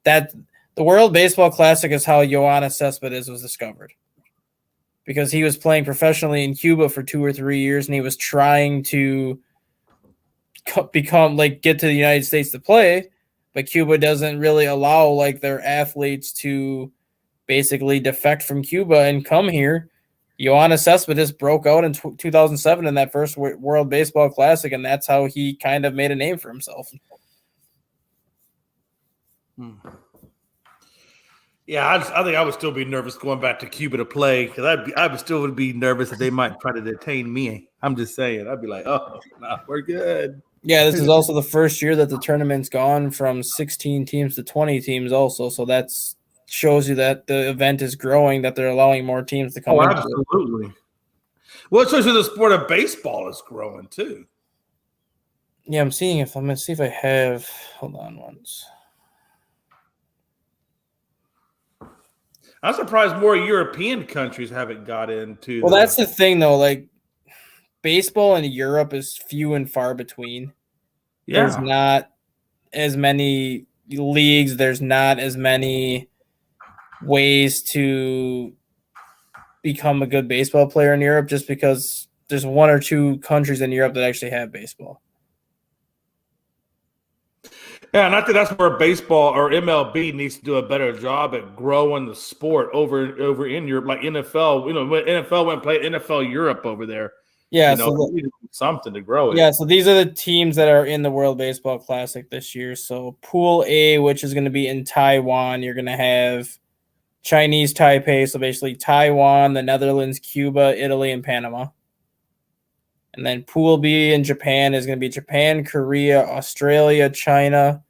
That the World Baseball Classic is how Yoenis Cespedes was discovered. Because he was playing professionally in Cuba for 2 or 3 years and he was trying to get to the United States to play, but Cuba doesn't really allow like their athletes to basically defect from Cuba and come here. Yoenis Cespedes broke out in 2007 in that first World Baseball Classic, and that's how he kind of made a name for himself. Yeah, I think I would still be nervous going back to Cuba to play because I would still be nervous that they might try to detain me. I'm just saying, I'd be like, oh, nah, we're good. Yeah, this is also the first year that the tournament's gone from 16 teams to 20 teams also, so that's shows you that the event is growing, that they're allowing more teams to come in. Absolutely. Well, it shows you the sport of baseball is growing too. Yeah, I'm going to see if I have, hold on once. I'm surprised more European countries haven't got into. Well, that's the thing, though. Like, baseball in Europe is few and far between. Yeah. There's not as many leagues. There's not as many ways to become a good baseball player in Europe just because there's 1 or 2 countries in Europe that actually have baseball. Yeah, and I think that's where baseball or MLB needs to do a better job at growing the sport over in Europe, like NFL. You know, when NFL went and played NFL Europe over there. Yeah, you know, so we need something to grow it. Yeah, so these are the teams that are in the World Baseball Classic this year. So Pool A, which is going to be in Taiwan, you're going to have Chinese Taipei, so basically Taiwan, the Netherlands, Cuba, Italy, and Panama. And then Pool B in Japan is going to be Japan, Korea, Australia, China,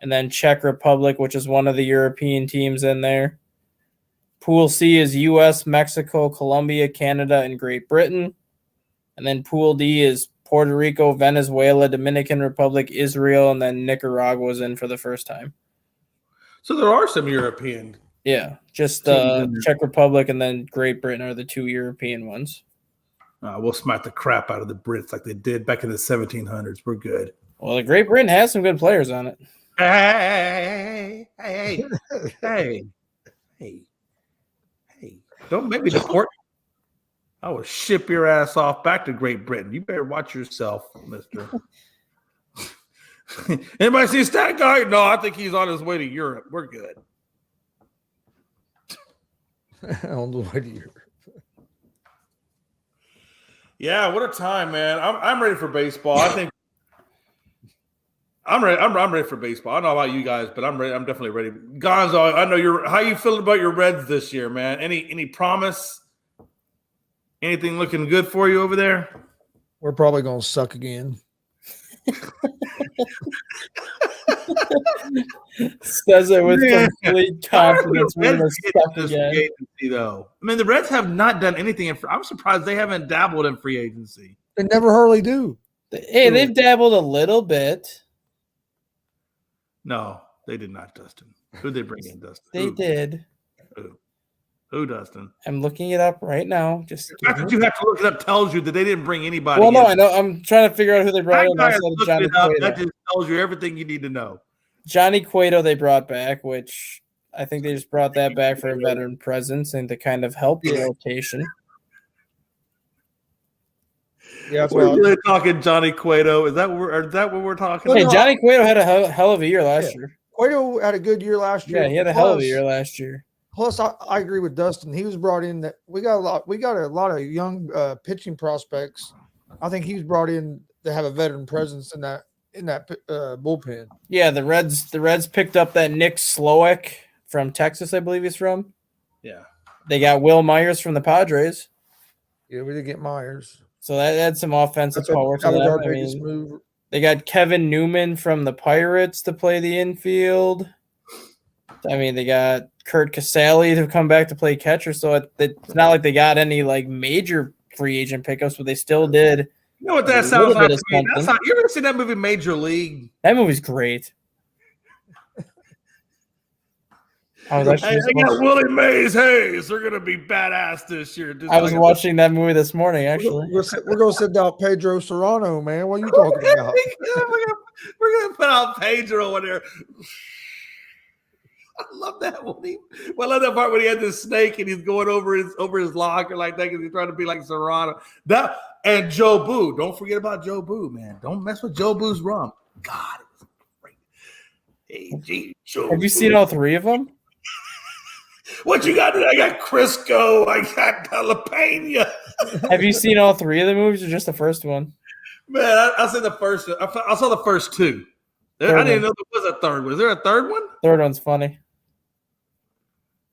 and then Czech Republic, which is one of the European teams in there. Pool C is U.S., Mexico, Colombia, Canada, and Great Britain. And then Pool D is Puerto Rico, Venezuela, Dominican Republic, Israel, and then Nicaragua is in for the first time. So there are some European. Yeah, just Czech Republic and then Great Britain are the 2 European ones. We'll smack the crap out of the Brits like they did back in the 1700s. We're good. Well, the Great Britain has some good players on it. Hey. Don't make me deport. I will ship your ass off back to Great Britain. You better watch yourself, mister. Anybody see Stat Guy? No, I think he's on his way to Europe. We're good. On the way to Europe. Yeah, what a time, man. I'm ready for baseball. I think I'm ready. I'm ready for baseball. I don't know about you guys, but I'm ready. I'm definitely ready. Gonzo, I know how you feeling about your Reds this year, man? Any promise? Anything looking good for you over there? We're probably going to suck again. Says it with complete confidence. We're going to suck again. Agency, though. I mean, the Reds have not done anything. I'm surprised they haven't dabbled in free agency. They never hardly do. Hey, they've dabbled a little bit. No, they did not, Dustin. Who'd they bring in, Dustin? They did. Who, Dustin? I'm looking it up right now. The fact that you have to look it up tells you that they didn't bring anybody. Well, no, I know. I'm trying to figure out who they brought in. That just tells you everything you need to know. Johnny Cueto they brought back, which I think they just brought that back for a veteran presence and to kind of help the rotation. Yeah, we're really talking Johnny Cueto. Is that what we're talking about? Hey, Johnny Cueto had a hell of a year last year. Cueto had a good year last year. Yeah, he had a hell of a year last year. Plus, I agree with Dustin. He was brought in that we got a lot of young pitching prospects. I think he was brought in to have a veteran presence in that bullpen. Yeah, the Reds picked up that Nick Slowick from Texas, I believe he's from. Yeah, they got Will Myers from the Padres. Yeah, we did get Myers, so that adds some offensive power to them. Our biggest move. They got Kevin Newman from the Pirates to play the infield. I mean, they got Kurt Casale to come back to play catcher, so it's not like they got any like major free agent pickups, but they still did. You know what that sounds like to me? You ever seen that movie Major League? That movie's great. I was actually Hey, just they got watching, Willie Mays Hayes. They're gonna be badass this year. I was watching that movie this morning, actually. We're gonna send out Pedro Serrano, man. What are you talking about? We're gonna put out Pedro in there. I love that one. I love that part when he had this snake and he's going over his locker like that because he's trying to be like Serrano. That and Joe Boo. Don't forget about Joe Boo, man. Don't mess with Joe Boo's rum. God, it was great. Hey, gee, Joe Have you Boo. seen all three of them? What you got? I got Crisco. I got jalapeno. Have you seen all three of the movies or just the first one? Man, I said the first. I saw the first two. I didn't know there was a third one. Is there a third one? Third one's funny.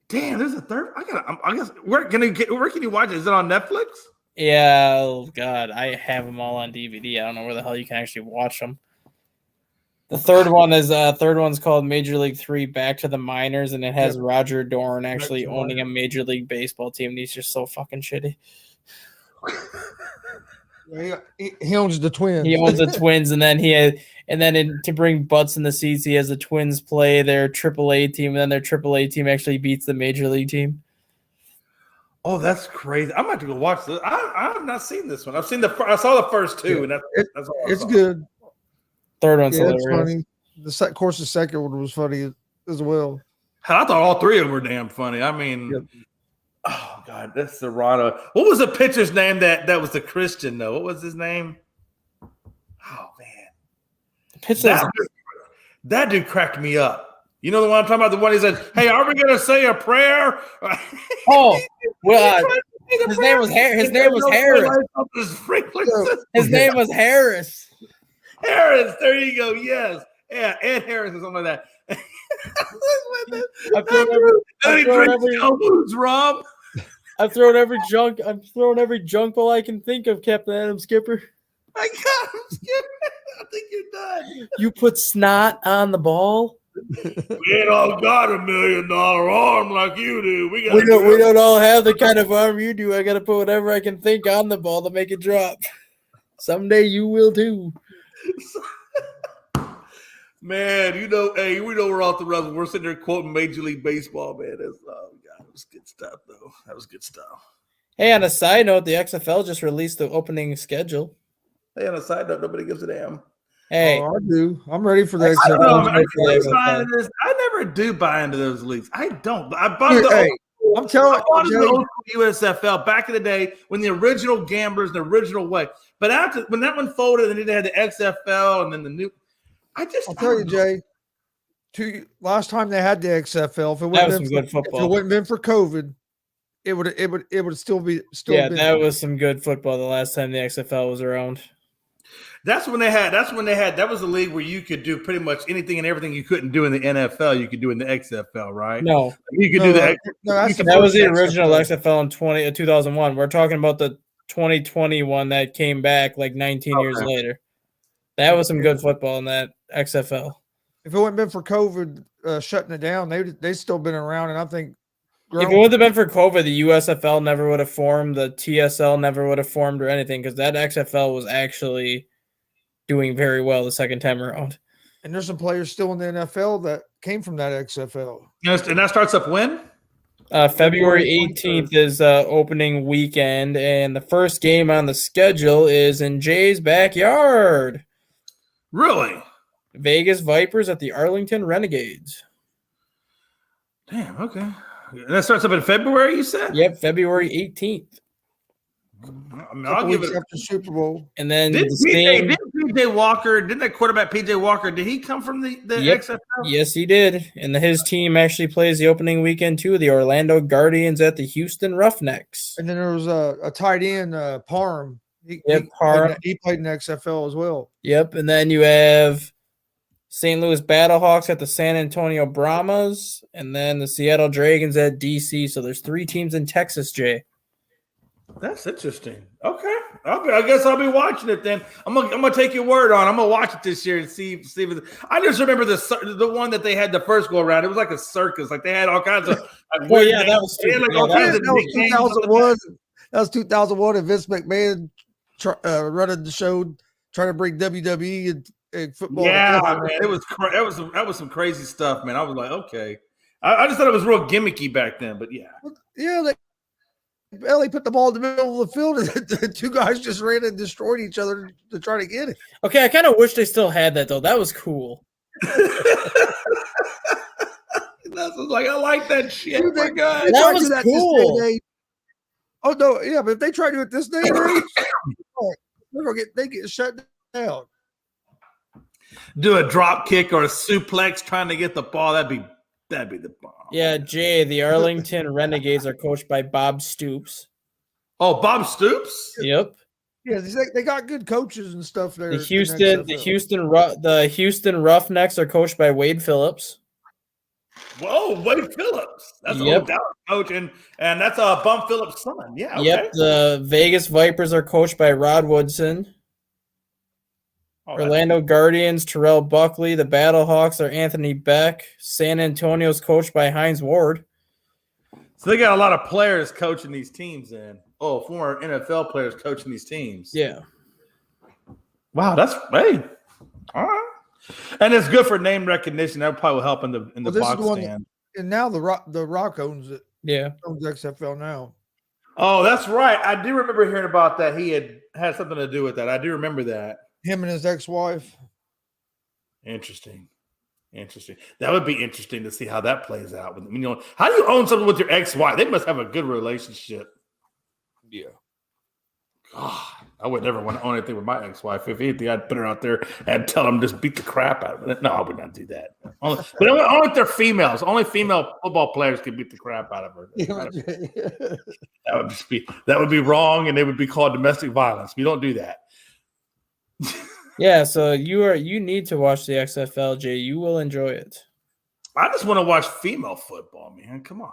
Damn, there's a third. I guess where can you watch it? Is it on Netflix? Yeah, oh God, I have them all on DVD. I don't know where the hell you can actually watch them. The third one's called Major League 3 Back to the Minors, and it has Roger Dorn actually owning a Major League Baseball team, and he's just so fucking shitty. He owns the Twins. He owns the Twins, and then to bring butts in the seats, he has the Twins play their AAA team, and then their AAA team actually beats the Major League team. Oh, that's crazy! I'm about to go watch this. I have not seen this one. I saw the first two, and that's all it's good. Third one's hilarious. It's funny. Of course, the second one was funny as well. I thought all three of them were damn funny. I mean, oh God, that's Serrano. What was the pitcher's name that was the Christian though? What was his name? Oh man, that dude cracked me up. You know the one I'm talking about? The one he said, "Hey, are we gonna say a prayer?" Oh, well, his name was Harris. His name was Harris. Harris, there you go. Yes, yeah, Ed Harris or something like that. I've thrown every junk ball I can think of, Captain Adam Skipper. I got him, Skipper. I think you're done. You put snot on the ball. We ain't all got $1 million arm like you do. We don't all have the kind of arm you do. I got to put whatever I can think on the ball to make it drop. Someday you will too. Man, we know we're off the rails. We're sitting there quoting Major League Baseball, man. God, it was good stuff, though. That was good stuff. Hey, on a side note, the XFL just released the opening schedule. Hey, on a side note, nobody gives a damn. Hey, I do. I'm ready for the XFL. I never do buy into those leagues. I don't. I bought I'm telling you, USFL back in the day when the original Gamblers, the original way. But after when that one folded, and then they had the XFL, and then the new. I'll tell you, Jay. Last time they had the XFL, if it wouldn't been for COVID, it would still be. That was some good football. The last time the XFL was around. That was a league where you could do pretty much anything and everything you couldn't do in the NFL. You could do in the XFL, right? No, you could do that. That was the original XFL in 2001. We're talking about the 2021 that came back like 19 years later. That was some good football in that XFL. If it wouldn't been for COVID shutting it down, they'd still been around, and I think. If it would have been for COVID, the USFL never would have formed, the TSL never would have formed or anything, because that XFL was actually doing very well the second time around. And there's some players still in the NFL that came from that XFL. And that starts up when? February 18th is opening weekend, and the first game on the schedule is in Jay's backyard. Really? Vegas Vipers at the Arlington Renegades. Damn, okay. And that starts up in February, you said? Yep, February 18th. I mean, I'll give it after Super Bowl. And then didn't PJ Walker, didn't that quarterback PJ Walker, did he come from the XFL? Yes, he did. And his team actually plays the opening weekend too, the Orlando Guardians at the Houston Roughnecks. And then there was a tight end, Parham. He played in the XFL as well. Yep. And then you have St. Louis Battlehawks at the San Antonio Brahmas, and then the Seattle Dragons at DC. So there's 3 teams in Texas, Jay. That's interesting. Okay, I guess I'll be watching it then. I'm gonna take your word on it. I'm gonna watch it this year and see if it, I just remember the one that they had the first go around. It was like a circus. Like they had all kinds of. That was stupid. That was 2001, and Vince McMahon running the show, trying to bring WWE and football. Yeah, man, that was some crazy stuff, man. I was like, okay. I just thought it was real gimmicky back then, but yeah. Yeah, they put the ball in the middle of the field, and the two guys just ran and destroyed each other to try to get it. Okay, I kind of wish they still had that though. That was cool. That's like I like that shit. Dude, Oh my God. they That try to was do this cool. day and age. Oh no, yeah, but if they try to do it this day and age, they get shut down. Do a drop kick or a suplex trying to get the ball. That'd be the bomb. Yeah, Jay, the Arlington Renegades are coached by Bob Stoops. Oh, Bob Stoops? Yep. Yeah, they got good coaches and stuff there. The in Houston Roughnecks are coached by Wade Phillips. Whoa, Wade Phillips. That's Yep. a Dallas coach, and that's Bum Phillips' son. Yeah. Okay. Yep. The Vegas Vipers are coached by Rod Woodson. Oh, that's Orlando Guardians, Terrell Buckley. The Battlehawks are Anthony Beck. San Antonio's coached by Hines Ward. So they got a lot of players coaching these teams then. Oh, former NFL players coaching these teams. Yeah. Wow, that's hey. All right. And it's good for name recognition. That probably will help in the Well, this is box the one stand. And now the Rock owns it. Yeah. Owns XFL now. Oh, that's right. I do remember hearing about that. He had something to do with that. I do remember that. Him and his ex-wife. Interesting. That would be interesting to see how that plays out. How do you own something with your ex-wife? They must have a good relationship. Yeah. God, I would never want to own anything with my ex-wife. If anything, I'd put her out there and tell them just beat the crap out of it. No, I would not do that. Only if they're females. Only female football players can beat the crap out of her. That would be wrong, and they would be called domestic violence. We don't do that. Yeah, so you need to watch the XFL, Jay. You will enjoy it. I just want to watch female football, man. Come on.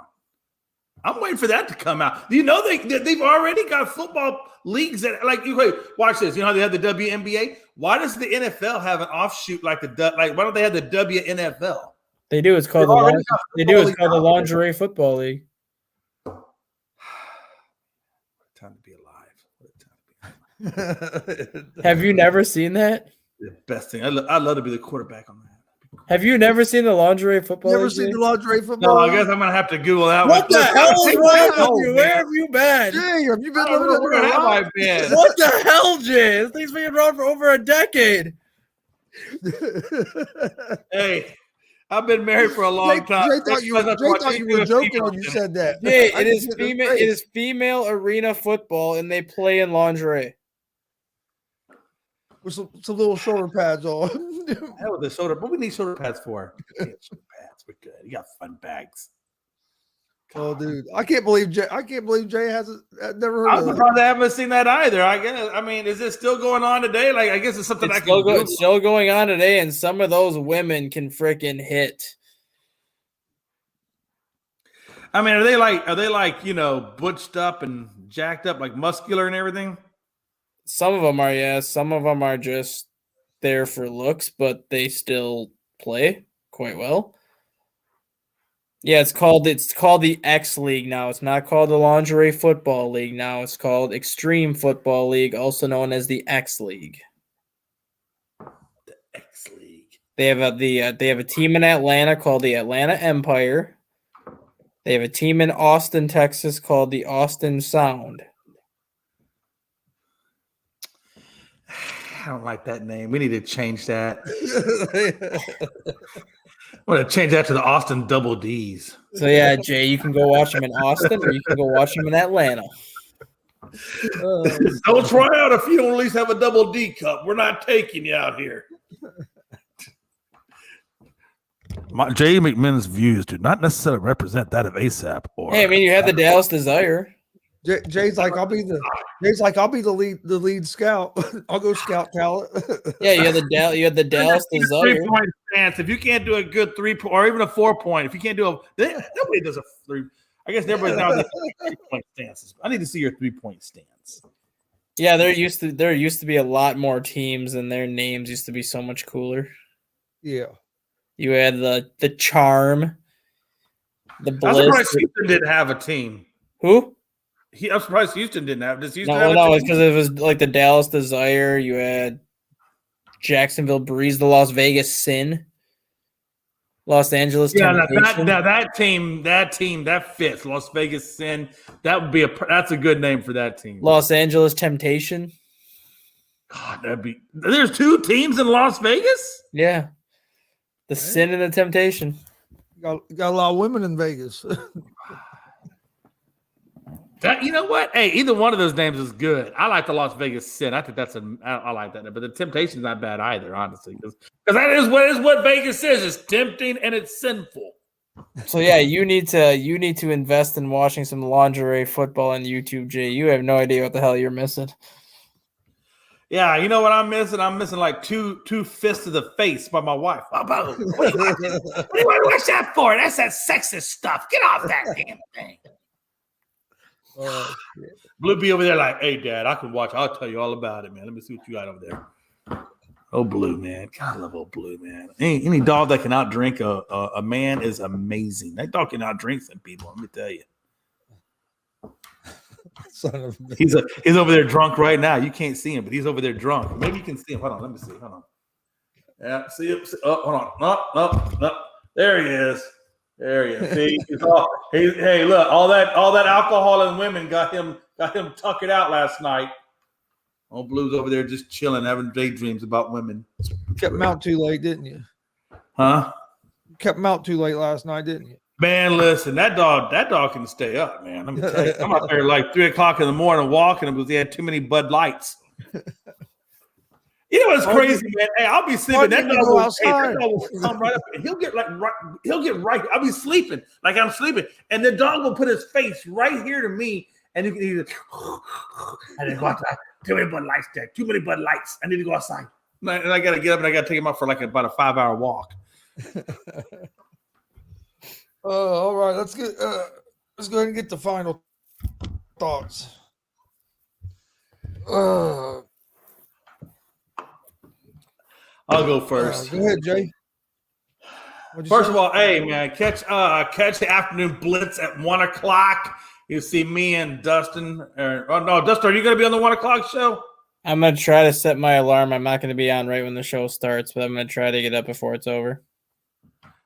I'm waiting for that to come out. Do you know they've already got football leagues that wait, watch this. You know how they have the WNBA? Why does the NFL have an offshoot why don't they have the WNFL? They do. It's called the Lingerie Football League. What a time to be alive. Have you never seen that? The best thing. I'd love to be the quarterback on that. Have you never seen the Lingerie Football Never League? seen the Lingerie Football No, I League? guess I'm gonna have to Google that. What the hell is wrong with you? Where have you been? Jay, have you been I don't know, living where under a have I rock? been? What the hell, Jay? This thing's been around for over a decade. Hey, I've been married for a long time. Jay thought you were joking when you said that. Jay, I it is can see female. his It is female arena football, and they play in lingerie. with some little shoulder pads on. Hell with the shoulder. What we need shoulder pads for? We get shoulder pads. We're good. You got fun bags. Oh, dude, I can't believe Jay hasn't never I'm heard of it. surprised I haven't seen that either. I guess. I mean, is it still going on today? I guess it's something I can do. It's still going on today, and some of those women can freaking hit. I mean, are they butched up and jacked up, like muscular and everything? Some of them are, yeah. Some of them are just there for looks, but they still play quite well. Yeah, it's called the X League now. It's not called the Lingerie Football League now. It's called Extreme Football League, also known as the X League. The X League. They have a team in Atlanta called the Atlanta Empire. They have a team in Austin, Texas called the Austin Sound. I don't like that name. We need to change that. I want to change that to the Austin Double D's. So yeah, Jay, you can go watch them in Austin, or you can go watch them in Atlanta. Don't try out if you don't at least have a double D cup. We're not taking you out here. Jay McMahon's views do not necessarily represent that of ASAP. Hey, I mean, you had the Dallas Desire. Jay's like, I'll be the lead scout. I'll go scout talent. Yeah, you had the Dallas Desire. 3-point stance. If you can't do a good 3-point or even a 4-point, if you can't do nobody does a 3. I guess everybody's now doing 3-point stances. I need to see your 3-point stance. Yeah, there used to be a lot more teams, and their names used to be so much cooler. Yeah, you had the Charm, the Bliss. I'm surprised Houston didn't have a team. Who? I'm surprised Houston didn't have. Does Houston No, have it's because it was like the Dallas Desire. You had Jacksonville Breeze, the Las Vegas Sin. Los Angeles Yeah, Temptation. that fits. Las Vegas Sin. That's a good name for that team. Los Angeles Temptation. God, there's 2 teams in Las Vegas? Yeah. The Sin and the Temptation. Got a lot of women in Vegas. You know what? Hey, either one of those names is good. I like the Las Vegas Sin. I think I like that. But the Temptation's not bad either, honestly, because that is what Vegas is. It's tempting and it's sinful. So yeah, you need to invest in watching some lingerie football on YouTube, Jay. You have no idea what the hell you're missing. Yeah, you know what I'm missing? I'm missing like two fists to the face by my wife. What do you watch that for? That's that sexist stuff. Get off that damn thing. Blue be over there like, hey, Dad, I can watch. I'll tell you all about it, man. Let me see what you got over there. Oh, Blue, man. God, I love old Blue, man. Any dog that can outdrink a man is amazing. That dog can outdrink some people, let me tell you. Son of a He's over there drunk right now. You can't see him, but he's over there drunk. Maybe you can see him. Hold on, let me see. Hold on. Yeah, see him. Oh, hold on. No. There he is. There he is. See, hey, look, all that alcohol and women got him tuckered out last night. Old Blue's over there just chilling, having daydreams about women. Kept him out too late, didn't you? Huh? Kept him out too late last night, didn't you? Man, listen, that dog can stay up, man. Let me tell you, I'm out there like 3:00 in the morning walking because he had too many Bud Lights. You know what's crazy, man? Hey, I'll be sleeping. That dog will come right up and he'll get right. I'll be sleeping like I'm sleeping, and the dog will put his face right here to me, and you can either and then go outside. Too many Bud Lights, Dad. Too many Bud Lights. I need to go outside, and I got to get up and I got to take him out for like about a 5-hour walk. All right, let's go ahead and get the final thoughts. I'll go first. Go ahead, Jay. First of all, hey man, catch the afternoon blitz at 1:00. You see me and Dustin. Dustin, are you going to be on the 1:00 show? I'm going to try to set my alarm. I'm not going to be on right when the show starts, but I'm going to try to get up before it's over.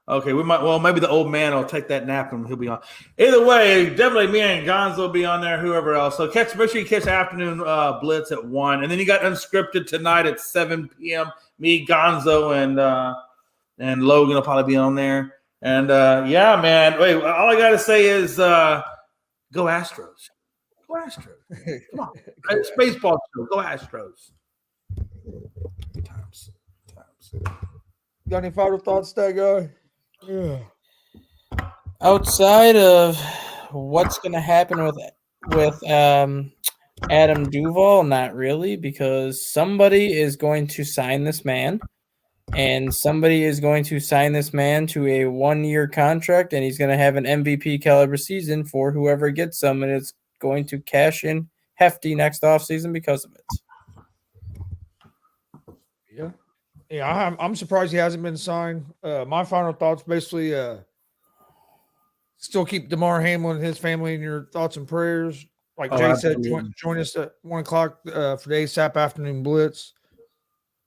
Okay, we might. Well, maybe the old man will take that nap and he'll be on. Either way, definitely me and Gonzo will be on there. Whoever else. So make sure you catch the afternoon blitz at 1, and then you got Unscripted tonight at 7 p.m. Me, Gonzo, and Logan will probably be on there. And yeah, man. Wait, all I gotta say is go Astros. Go Astros. Come on, it's baseball show. Go Astros. Good times. Got any final thoughts, that guy? Yeah. Outside of what's going to happen with Adam Duvall, not really, because somebody is going to sign this man, and somebody is going to sign this man to a 1-year contract, and he's going to have an MVP caliber season for whoever gets him, and it's going to cash in hefty next offseason because of it. Yeah, I'm surprised he hasn't been signed. My final thoughts basically still keep DAMAR Hamlin and his family in your thoughts and prayers. Like Jay said, join us at 1:00 for the ASAP afternoon blitz.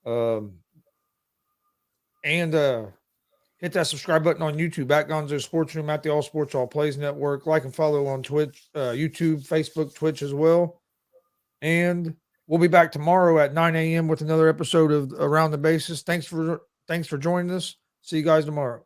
And hit that subscribe button on YouTube at Gonzo Sports Room, at the All Sports All Plays Network. Like and follow on Twitch, YouTube, Facebook, Twitch as well. And we'll be back tomorrow at 9 a.m. with another episode of Around the Bases. Thanks for joining us. See you guys tomorrow.